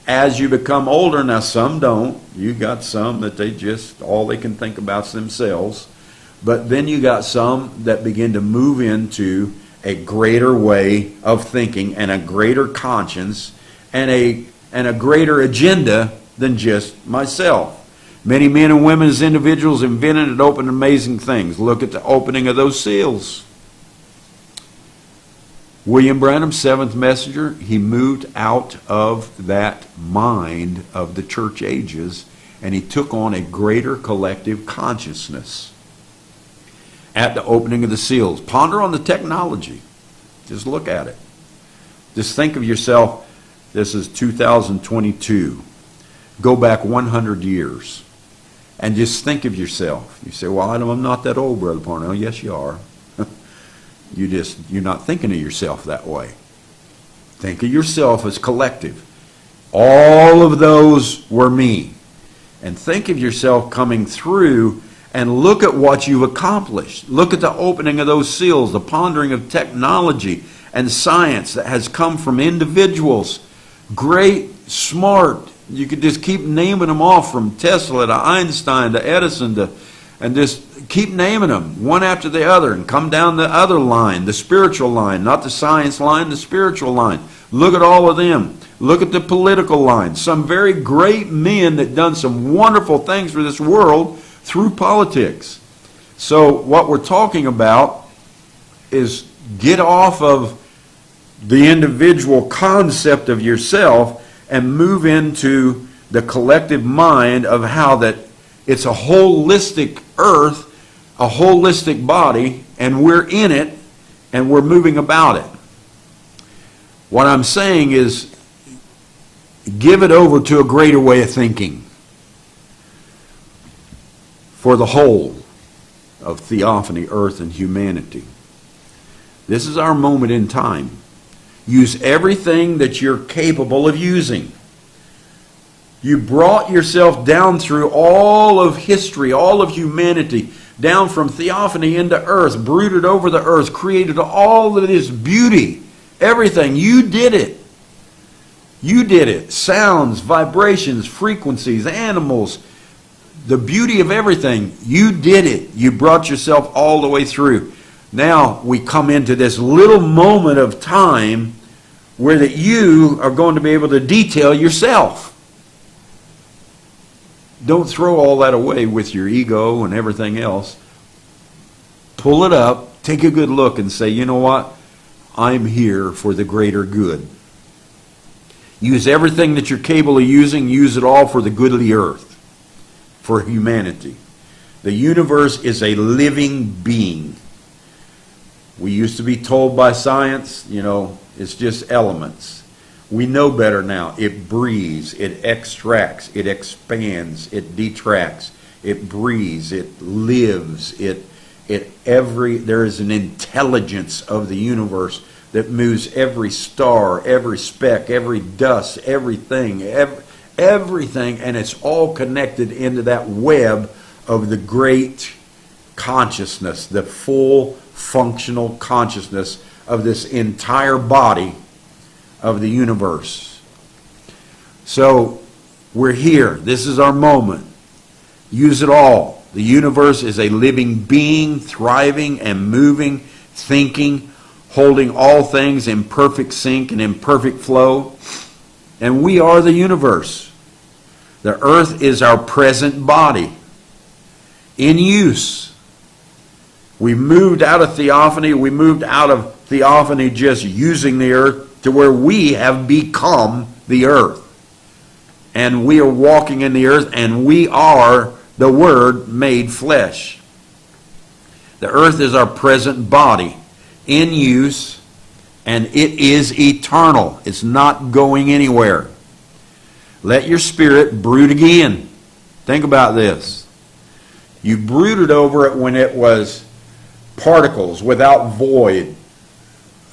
as you become older. Now, some don't. You got some that they just, all they can think about is themselves. But then you got some that begin to move into a greater way of thinking and a greater conscience and a greater agenda than just myself. Many men and women as individuals invented and opened amazing things. Look at the opening of those seals. William Branham, seventh messenger, he moved out of that mind of the church ages, and he took on a greater collective consciousness at the opening of the seals. Ponder on the technology. Just look at it. Just think of yourself, this is 2022. Go back 100 years. And just think of yourself. You say, well, I'm not that old, Brother Parnell. Yes, you are. You're not thinking of yourself that way. Think of yourself as collective. All of those were me. And think of yourself coming through and look at what you've accomplished. Look at the opening of those seals, the pondering of technology and science that has come from individuals. Great, smart. You could just keep naming them off, from Tesla to Einstein to Edison and just keep naming them one after the other, and come down the other line, the spiritual line, not the science line, the spiritual line. Look at all of them. Look at the political line. Some very great men that done some wonderful things for this world through politics. So what we're talking about is get off of the individual concept of yourself and move into the collective mind of how that it's a holistic earth, a holistic body, and we're in it, and we're moving about it. What I'm saying is, give it over to a greater way of thinking for the whole of theophany, earth, and humanity. This is our moment in time. Use everything that you're capable of using. You brought yourself down through all of history, all of humanity, down from theophany into earth, brooded over the earth, created all of this beauty. Everything. You did it. You did it. Sounds, vibrations, frequencies, animals, the beauty of everything. You did it. You brought yourself all the way through. Now we come into this little moment of time where that you are going to be able to detail yourself. Don't throw all that away with your ego and everything else. Pull it up, take a good look, and say, you know what? I'm here for the greater good. Use everything that you're capable of using. Use it all for the good of the earth, for humanity. The universe is a living being. We used to be told by science, it's just elements. We know better now. It breathes, it extracts, it expands, it detracts, it breathes, it lives, there is an intelligence of the universe that moves every star, every speck, every dust, everything, and it's all connected into that web of the great consciousness, the full functional consciousness of this entire body of the universe. So we're here. This is our moment. Use it all. The universe is a living being, thriving and moving, thinking, holding all things in perfect sync and in perfect flow. And we are the universe. The earth is our present body in use. We moved out of theophany. We moved out of theophany just using the earth to where we have become the earth. And we are walking in the earth, and we are the Word made flesh. The earth is our present body in use, and it is eternal. It's not going anywhere. Let your spirit brood again. Think about this. You brooded over it when it was particles without void.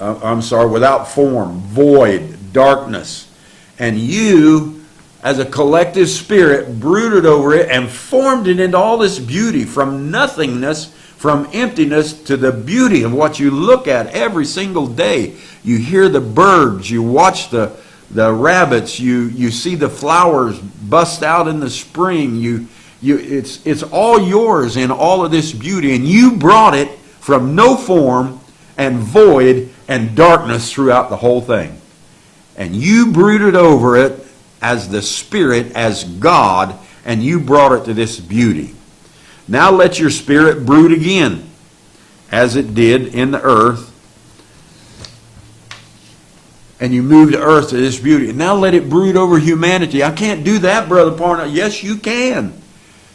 Without form, void, darkness. And you, as a collective spirit, brooded over it and formed it into all this beauty from nothingness, from emptiness to the beauty of what you look at every single day. You hear the birds, you watch the rabbits, you see the flowers bust out in the spring. It's all yours in all of this beauty, and you brought it from no form and void and darkness throughout the whole thing. And you brooded over it as the Spirit, as God, and you brought it to this beauty. Now let your Spirit brood again, as it did in the earth. And you moved the earth to this beauty. And now let it brood over humanity. I can't do that, Brother Parnell. Yes, you can.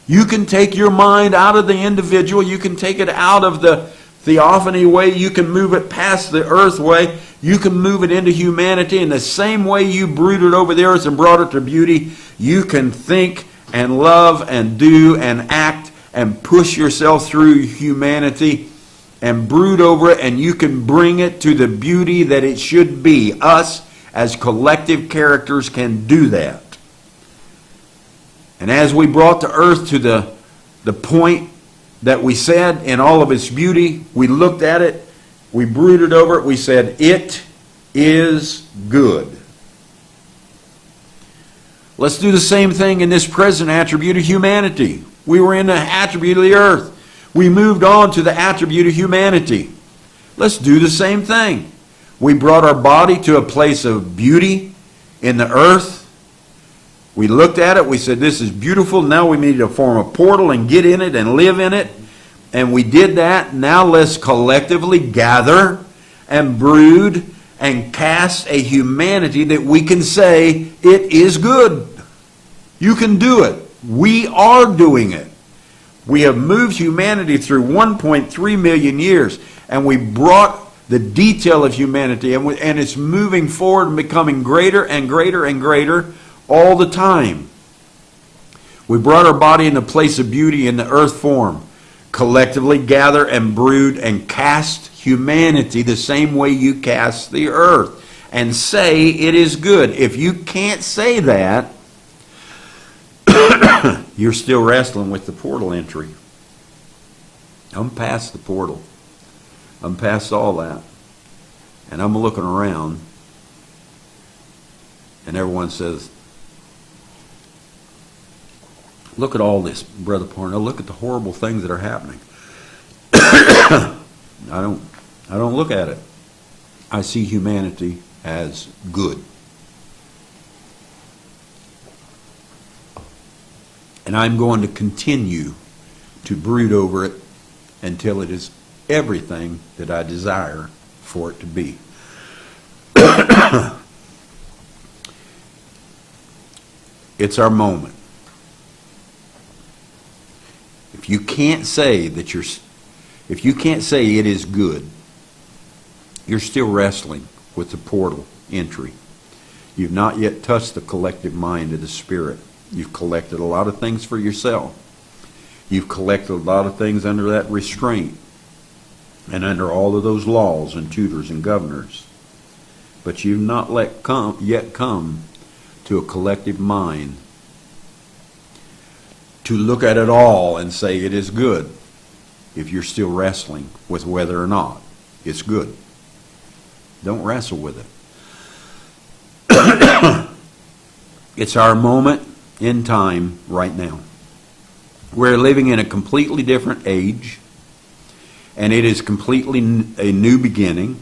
You can take your mind out of the individual. You can take it out of the theophany way. You can move it past the earth way. You can move it into humanity. In the same way you brooded over the earth and brought it to beauty, you can think and love and do and act and push yourself through humanity and brood over it, and you can bring it to the beauty that it should be. Us as collective characters can do that. And as we brought the earth to the point that we said in all of its beauty, we looked at it, we brooded over it, we said, it is good. Let's do the same thing in this present attribute of humanity. We were in the attribute of the earth. We moved on to the attribute of humanity. Let's do the same thing. We brought our body to a place of beauty in the earth. We looked at it. We said, this is beautiful. Now we need to form a portal and get in it and live in it. And we did that. Now let's collectively gather and brood and cast a humanity that we can say, it is good. You can do it. We are doing it. We have moved humanity through 1.3 million years, and we brought the detail of humanity, and it's moving forward and becoming greater and greater and greater all the time. We brought our body in a place of beauty in the earth form. Collectively gather and brood and cast humanity the same way you cast the earth, and say it is good. If you can't say that, you're still wrestling with the portal entry. I'm past the portal. I'm past all that. And I'm looking around, and everyone says, look at all this, Brother Parnell. Look at the horrible things that are happening. I don't look at it. I see humanity as good. And I'm going to continue to brood over it until it is everything that I desire for it to be. It's our moment. If you can't say that if you can't say it is good, you're still wrestling with the portal entry. You've not yet touched the collective mind of the Spirit. You've collected a lot of things for yourself. You've collected a lot of things under that restraint and under all of those laws and tutors and governors. But you've not yet come to a collective mind to look at it all and say it is good, if you're still wrestling with whether or not it's good. Don't wrestle with it. It's our moment in time right now. We're living in a completely different age, and it is completely a new beginning.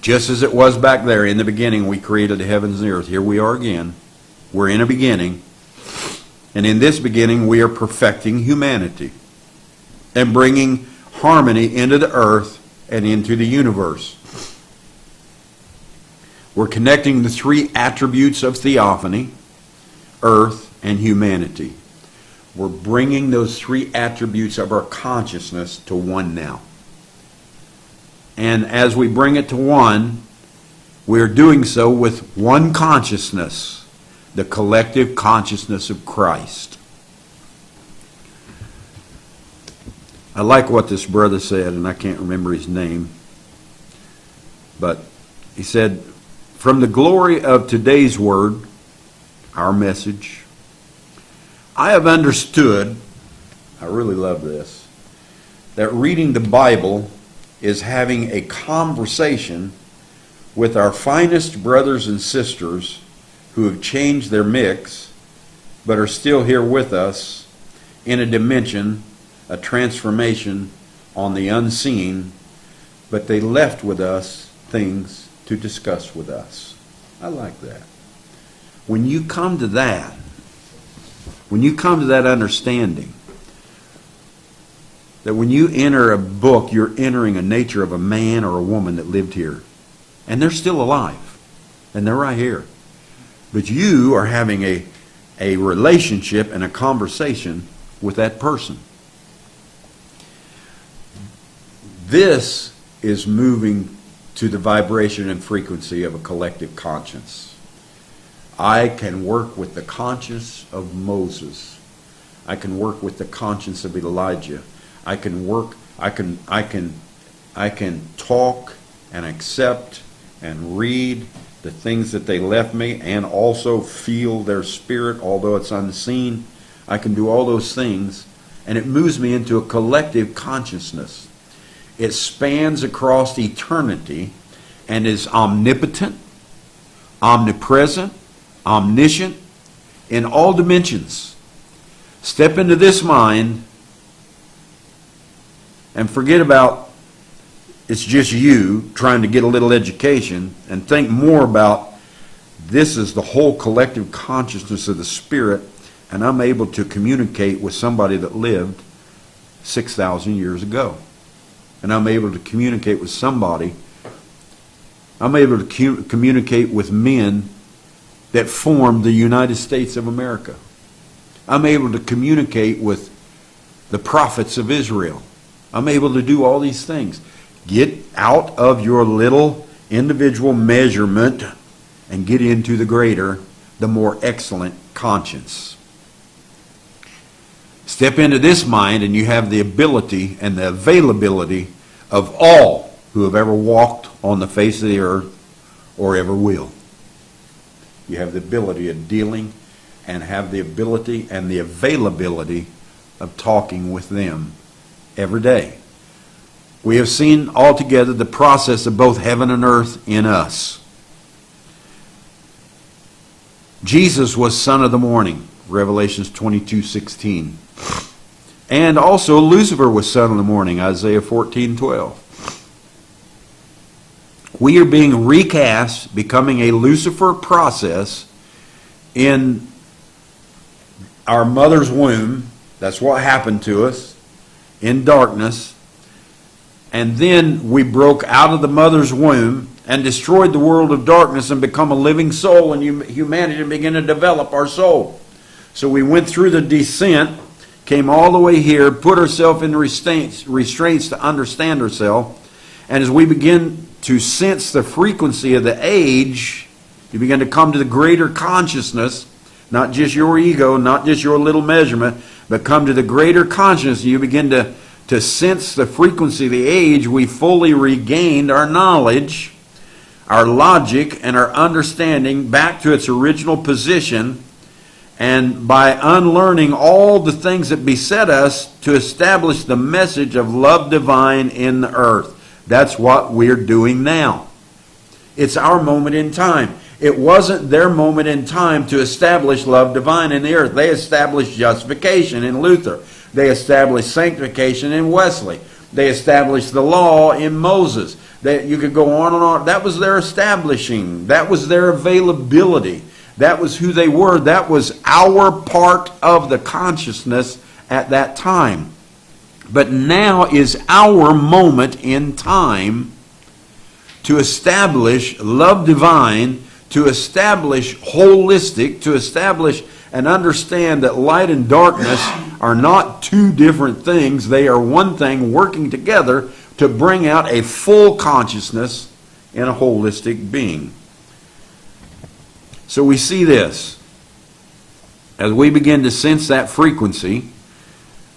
Just as it was back there in the beginning, we created the heavens and the earth. Here we are again. We're in a beginning, and in this beginning we are perfecting humanity and bringing harmony into the earth and into the universe. We're connecting the three attributes of theophany, earth, and humanity. We're bringing those three attributes of our consciousness to one now. And as we bring it to one, we're doing so with one consciousness, the collective consciousness of Christ. I like what this brother said, and I can't remember his name, but he said, from the glory of today's word, our message, I have understood, I really love this, that reading the Bible is having a conversation with our finest brothers and sisters who have changed their mix but are still here with us in a dimension, a transformation on the unseen, but they left with us things to discuss with us. I like that. When you come to that understanding, that when you enter a book, you're entering a nature of a man or a woman that lived here. And they're still alive. And they're right here. But you are having a relationship and a conversation with that person. This is moving to the vibration and frequency of a collective conscience. I can work with the conscience of Moses. I can work with the conscience of Elijah. I can talk and accept and read the things that they left me and also feel their spirit, although it's unseen. I can do all those things, and it moves me into a collective consciousness. It spans across eternity and is omnipotent, omnipresent, omniscient in all dimensions. Step into this mind and forget about it's just you trying to get a little education, and think more about this is the whole collective consciousness of the Spirit, and I'm able to communicate with somebody that lived 6,000 years ago. And I'm able to communicate with somebody. I'm able to communicate with men that formed the United States of America. I'm able to communicate with the prophets of Israel. I'm able to do all these things. Get out of your little individual measurement and get into the greater, the more excellent conscience. Step into this mind and you have the ability and the availability of all who have ever walked on the face of the earth or ever will. You have the ability of dealing and have the ability and the availability of talking with them every day. We have seen altogether the process of both heaven and earth in us. Jesus was son of the morning, Revelations 22:16. And also Lucifer was son of the morning, Isaiah 14:12. We are being recast, becoming a Lucifer process in our mother's womb. That's what happened to us in darkness. And then we broke out of the mother's womb and destroyed the world of darkness and become a living soul, and humanity began to develop our soul. So we went through the descent, came all the way here, put ourselves in restraints to understand ourselves. And as we begin to sense the frequency of the age, you begin to come to the greater consciousness, not just your ego, not just your little measurement, but come to the greater consciousness. You begin to sense the frequency of the age. We fully regained our knowledge, our logic, and our understanding back to its original position. And by unlearning all the things that beset us to establish the message of love divine in the earth. That's what we're doing now. It's our moment in time. It wasn't their moment in time to establish love divine in the earth. They established justification in Luther. They established sanctification in Wesley. They established the law in Moses. You could go on and on. That was their establishing. That was their availability. That was who they were. That was our part of the consciousness at that time. But now is our moment in time to establish love divine, to establish holistic, to establish and understand that light and darkness are not two different things. They are one thing working together to bring out a full consciousness in a holistic being. So we see this. As we begin to sense that frequency,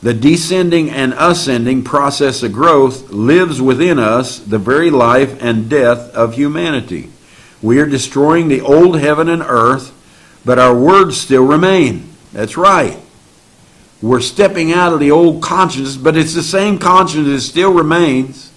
the descending and ascending process of growth lives within us the very life and death of humanity. We are destroying the old heaven and earth, but our words still remain. That's right. We're stepping out of the old consciousness, but it's the same consciousness. It still remains.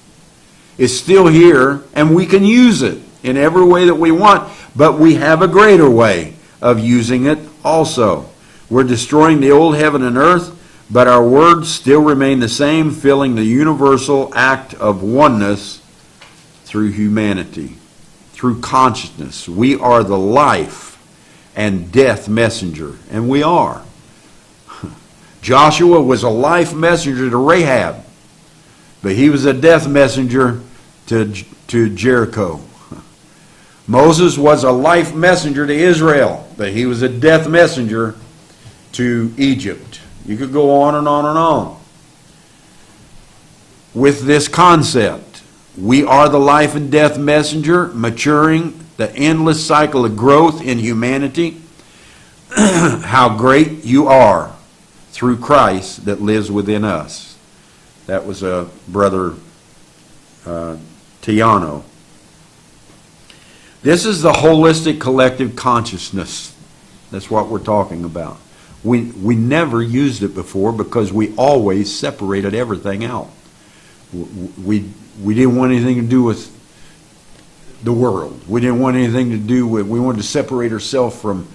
It's still here, and we can use it in every way that we want, but we have a greater way of using it also. We're destroying the old heaven and earth, but our words still remain the same, filling the universal act of oneness through humanity, through consciousness. We are the life and death messenger, and we are. Joshua was a life messenger to Rahab, but he was a death messenger to Jericho. Moses was a life messenger to Israel, but he was a death messenger to Egypt. You could go on and on and on with this concept. We are the life and death messenger, maturing the endless cycle of growth in humanity. How great you are through Christ that lives within us. That was Brother Tiano. This is the holistic collective consciousness. That's what we're talking about. We never used it before because we always separated everything out. We didn't want anything to do with the world. We didn't want anything to do with, we wanted to separate ourselves from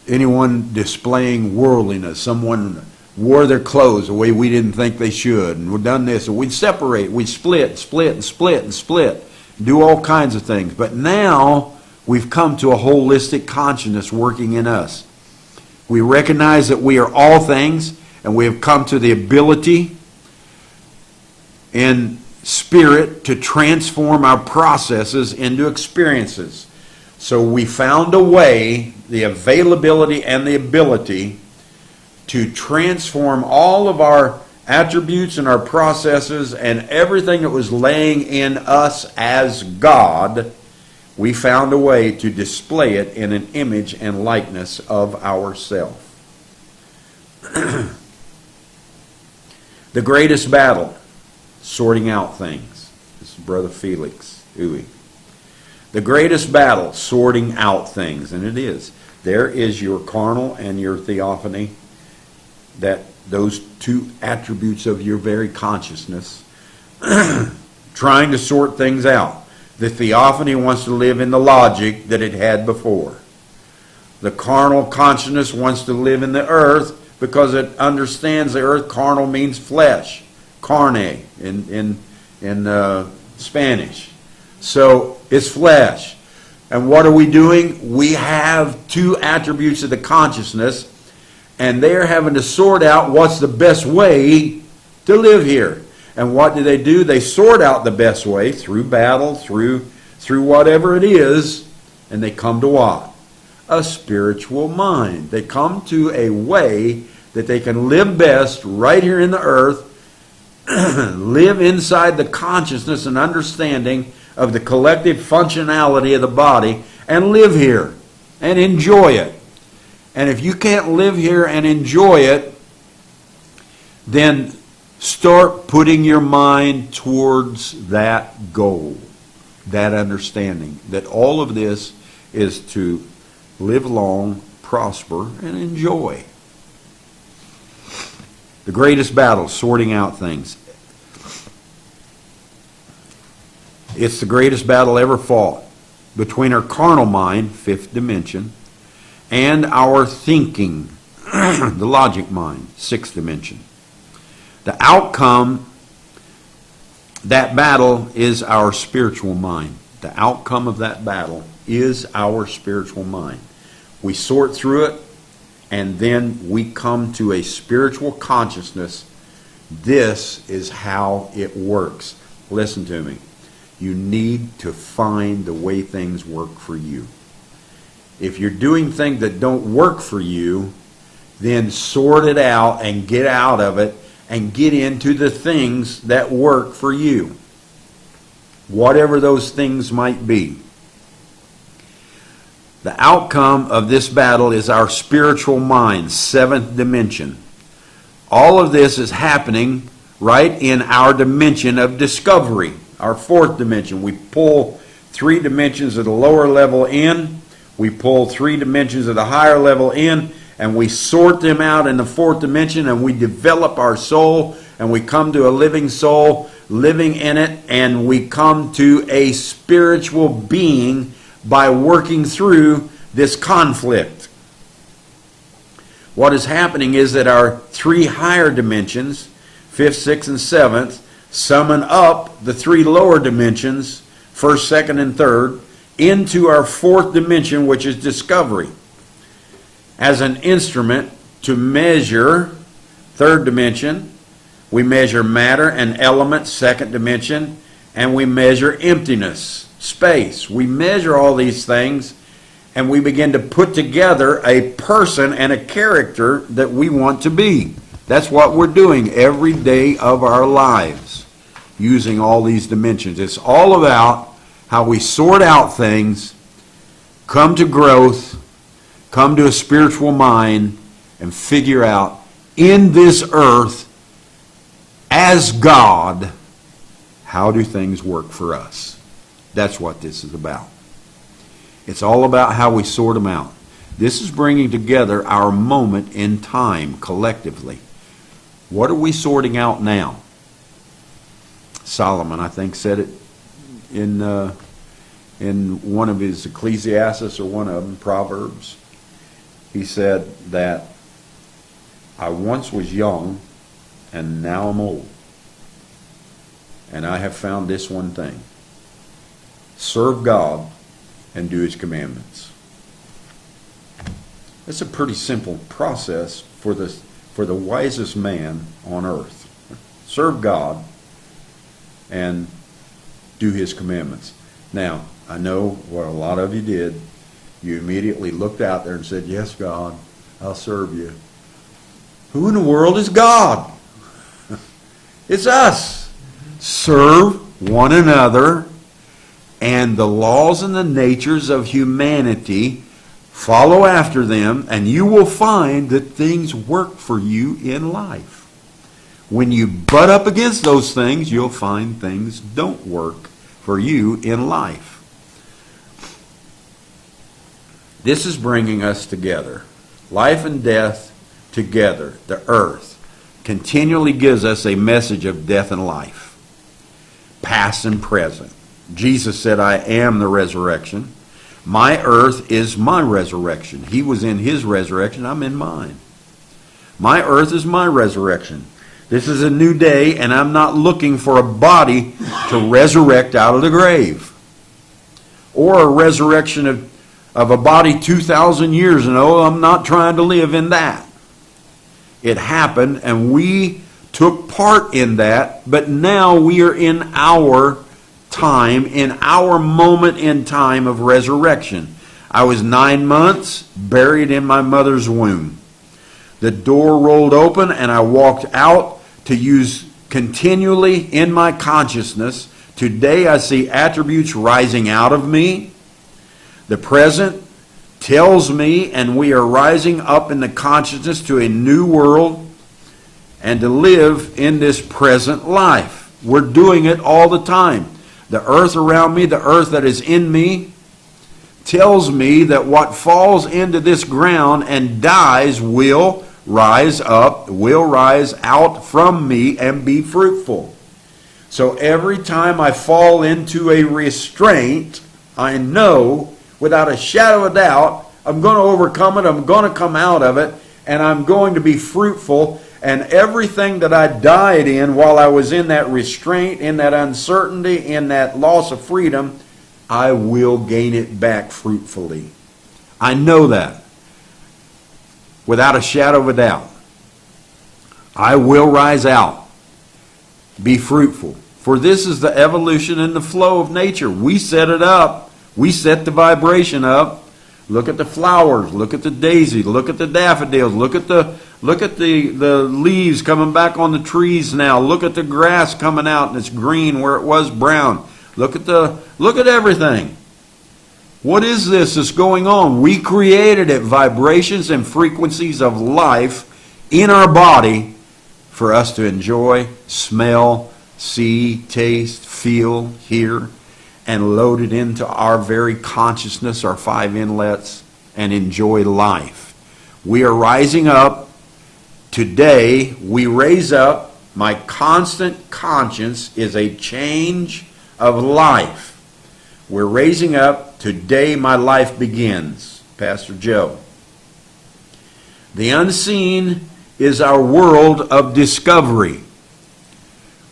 anyone displaying worldliness. Someone wore their clothes the way we didn't think they should, and we've done this, and we'd separate, we'd split, do all kinds of things. But now we've come to a holistic consciousness working in us. We recognize that we are all things, and we have come to the ability in spirit to transform our processes into experiences. So we found a way, the availability and the ability to transform all of our attributes and our processes and everything that was laying in us as God. We found a way to display it in an image and likeness of ourself. The greatest battle, sorting out things. This is Brother Felix Huey. The greatest battle, sorting out things, and it is. There is your carnal and your theophany, that those two attributes of your very consciousness, trying to sort things out. The theophany wants to live in the logic that it had before. The carnal consciousness wants to live in the earth because it understands the earth. Carnal means flesh, carne in Spanish. So it's flesh. And what are we doing? We have two attributes of the consciousness, and they're having to sort out what's the best way to live here. And what do? They sort out the best way through battle, through whatever it is, and they come to what? A spiritual mind. They come to a way that they can live best right here in the earth, live inside the consciousness and understanding of the collective functionality of the body, and live here and enjoy it. And if you can't live here and enjoy it, then start putting your mind towards that goal, that understanding, that all of this is to live long, prosper, and enjoy. The greatest battle, sorting out things. It's the greatest battle ever fought between our carnal mind, fifth dimension, and our thinking, the logic mind, sixth dimension. The outcome, that battle is our spiritual mind. The outcome of that battle is our spiritual mind. We sort through it, and then we come to a spiritual consciousness. This is how it works. Listen to me. You need to find the way things work for you. If you're doing things that don't work for you, then sort it out and get out of it and get into the things that work for you. Whatever those things might be. The outcome of this battle is our spiritual mind, seventh dimension. All of this is happening right in our dimension of discovery, our fourth dimension. We pull 3 dimensions at the lower level in, we pull 3 dimensions at the higher level in, and we sort them out in the fourth dimension, and we develop our soul, and we come to a living soul, living in it, and we come to a spiritual being by working through this conflict. What is happening is that our three higher dimensions, fifth, sixth, and seventh, summon up the three lower dimensions, first, second, and third, into our fourth dimension, which is discovery, as an instrument to measure third dimension. We measure matter and element, second dimension, and we measure emptiness, space. We measure all these things, and we begin to put together a person and a character that we want to be. That's what we're doing every day of our lives, using all these dimensions. It's all about how we sort out things, come to growth, come to a spiritual mind, and figure out in this earth, as God, how do things work for us? That's what this is about. It's all about how we sort them out. This is bringing together our moment in time collectively. What are we sorting out now? Solomon, I think, said it in one of his Ecclesiastes, or one of them, Proverbs. He said that I once was young and now I'm old, and I have found this one thing: serve God and do His commandments. It's a pretty simple process for the wisest man on earth. Serve God and do His commandments. Now, I know what a lot of you did. You immediately looked out there and said, yes, God, I'll serve you. Who in the world is God? It's us. Serve one another, and the laws and the natures of humanity, follow after them, and you will find that things work for you in life. When you butt up against those things, you'll find things don't work for you in life. This is bringing us together. Life and death together. The earth continually gives us a message of death and life, past and present. Jesus said, I am the resurrection. My earth is my resurrection. He was in His resurrection. I'm in mine. My earth is my resurrection. This is a new day, and I'm not looking for a body to resurrect out of the grave, or a resurrection of a body 2,000 years ago. I'm not trying to live in that. It happened, and we took part in that, but now we are in our time, in our moment in time of resurrection. I was 9 months buried in my mother's womb. The door rolled open, and I walked out to use continually in my consciousness. Today I see attributes rising out of me. The present tells me, and we are rising up in the consciousness to a new world and to live in this present life. We're doing it all the time. The earth around me, the earth that is in me, tells me that what falls into this ground and dies will rise up, will rise out from me and be fruitful. So every time I fall into a restraint, I know without a shadow of doubt, I'm going to overcome it, I'm going to come out of it, and I'm going to be fruitful. And everything that I died in while I was in that restraint, in that uncertainty, in that loss of freedom, I will gain it back fruitfully. I know that without a shadow of a doubt. I will rise out, be fruitful. For this is the evolution and the flow of nature. We set it up. We set the vibration up. Look at the flowers. Look at the daisy. Look at the daffodils. Look at the leaves coming back on the trees now. Look at the grass coming out and it's green where it was brown. Look at everything. What is this that's going on? We created it, vibrations and frequencies of life in our body for us to enjoy, smell, see, taste, feel, hear, and load it into our very consciousness, our 5 inlets, and enjoy life. We are rising up. Today, we raise up. My constant conscience is a change of life. We're raising up. Today, my life begins. Pastor Joe. The unseen is our world of discovery,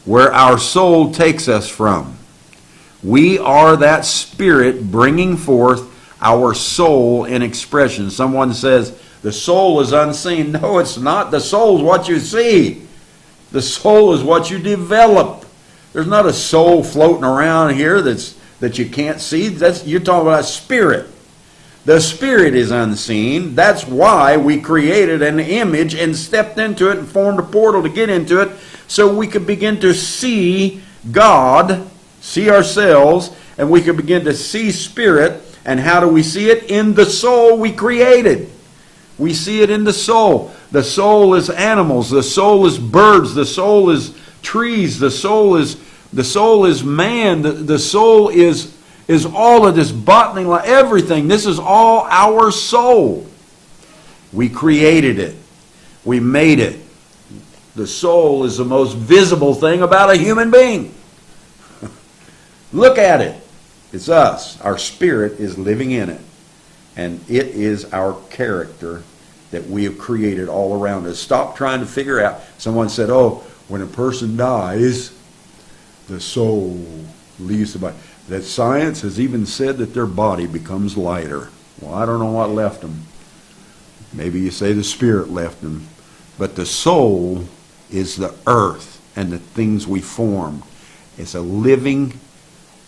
where our soul takes us from. We are that spirit bringing forth our soul in expression. Someone says, the soul is unseen. No, it's not. The soul is what you see. The soul is what you develop. There's not a soul floating around here that you can't see. You're talking about a spirit. The spirit is unseen. That's why we created an image and stepped into it and formed a portal to get into it, so we could begin to see God, see ourselves, and we could begin to see spirit. And how do we see it? In the soul we created. We see it in the soul. The soul is animals. The soul is birds. The soul is trees. The soul is man. The soul is all of this botany, everything. This is all our soul. We created it. We made it. The soul is the most visible thing about a human being. Look at it. It's us. Our spirit is living in it. And it is our character that we have created all around us. Stop trying to figure out. Someone said, oh, when a person dies, the soul leaves the body. That science has even said that their body becomes lighter. Well, I don't know what left them. Maybe you say the spirit left them. But the soul is the earth and the things we formed. It's a living,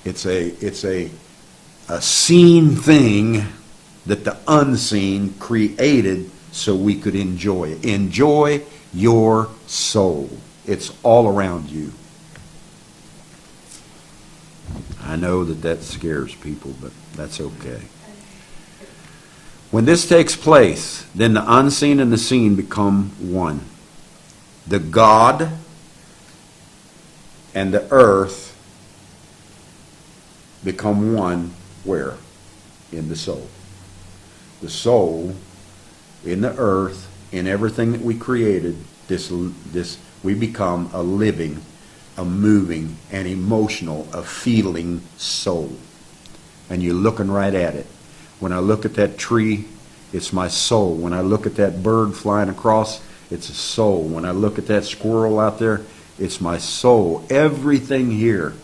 it's a seen thing that the unseen created so we could enjoy it. Enjoy your soul. It's all around you. I know that scares people, but that's okay. When this takes place, then the unseen and the seen become one. The God and the earth become one where? In the soul. The soul, in the earth, in everything that we created, we become a living, a moving, an emotional, a feeling soul. And you're looking right at it. When I look at that tree, it's my soul. When I look at that bird flying across, it's a soul. When I look at that squirrel out there, it's my soul. Everything here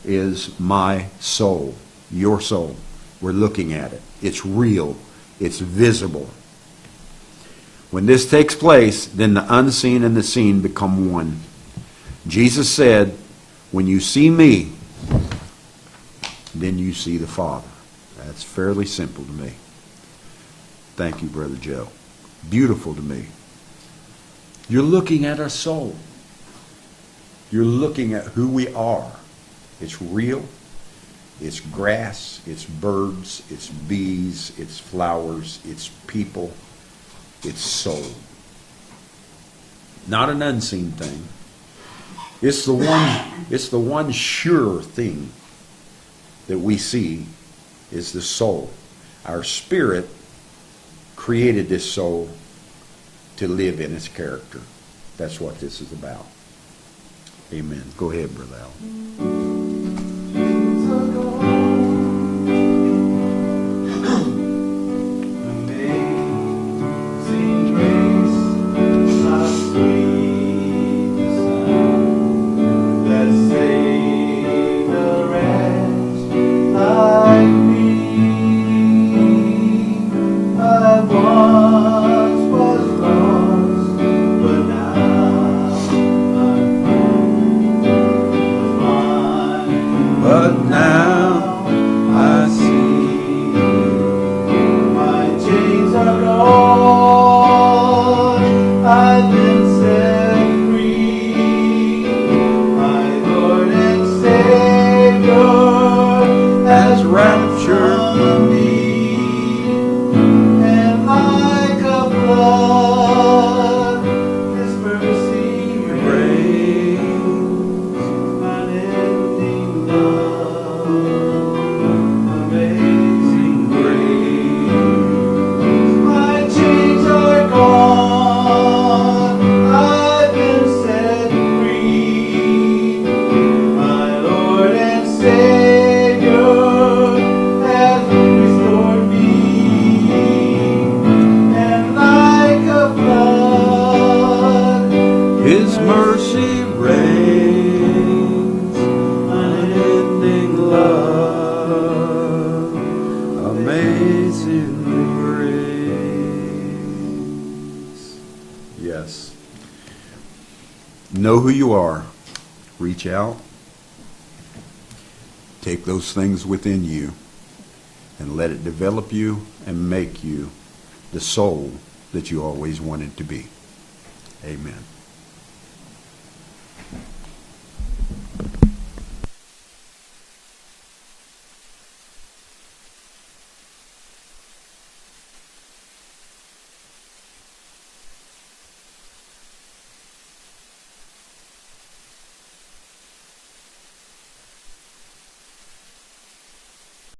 is my soul, your soul. We're looking at it. It's real. It's visible. When this takes place, then the unseen and the seen become one. Jesus said, when you see me, then you see the Father. That's fairly simple to me. Thank you, Brother Joe. Beautiful to me. You're looking at our soul. You're looking at who we are. It's real. It's grass. It's birds. It's bees. It's flowers. It's people. It's soul. Not an unseen thing. It's the one sure thing that we see is the soul. Our spirit created this soul to live in its character. That's what this is about. Amen. Go ahead, Brother Al. But now know who you are. Reach out. Take those things within you and let it develop you and make you the soul that you always wanted to be. Amen.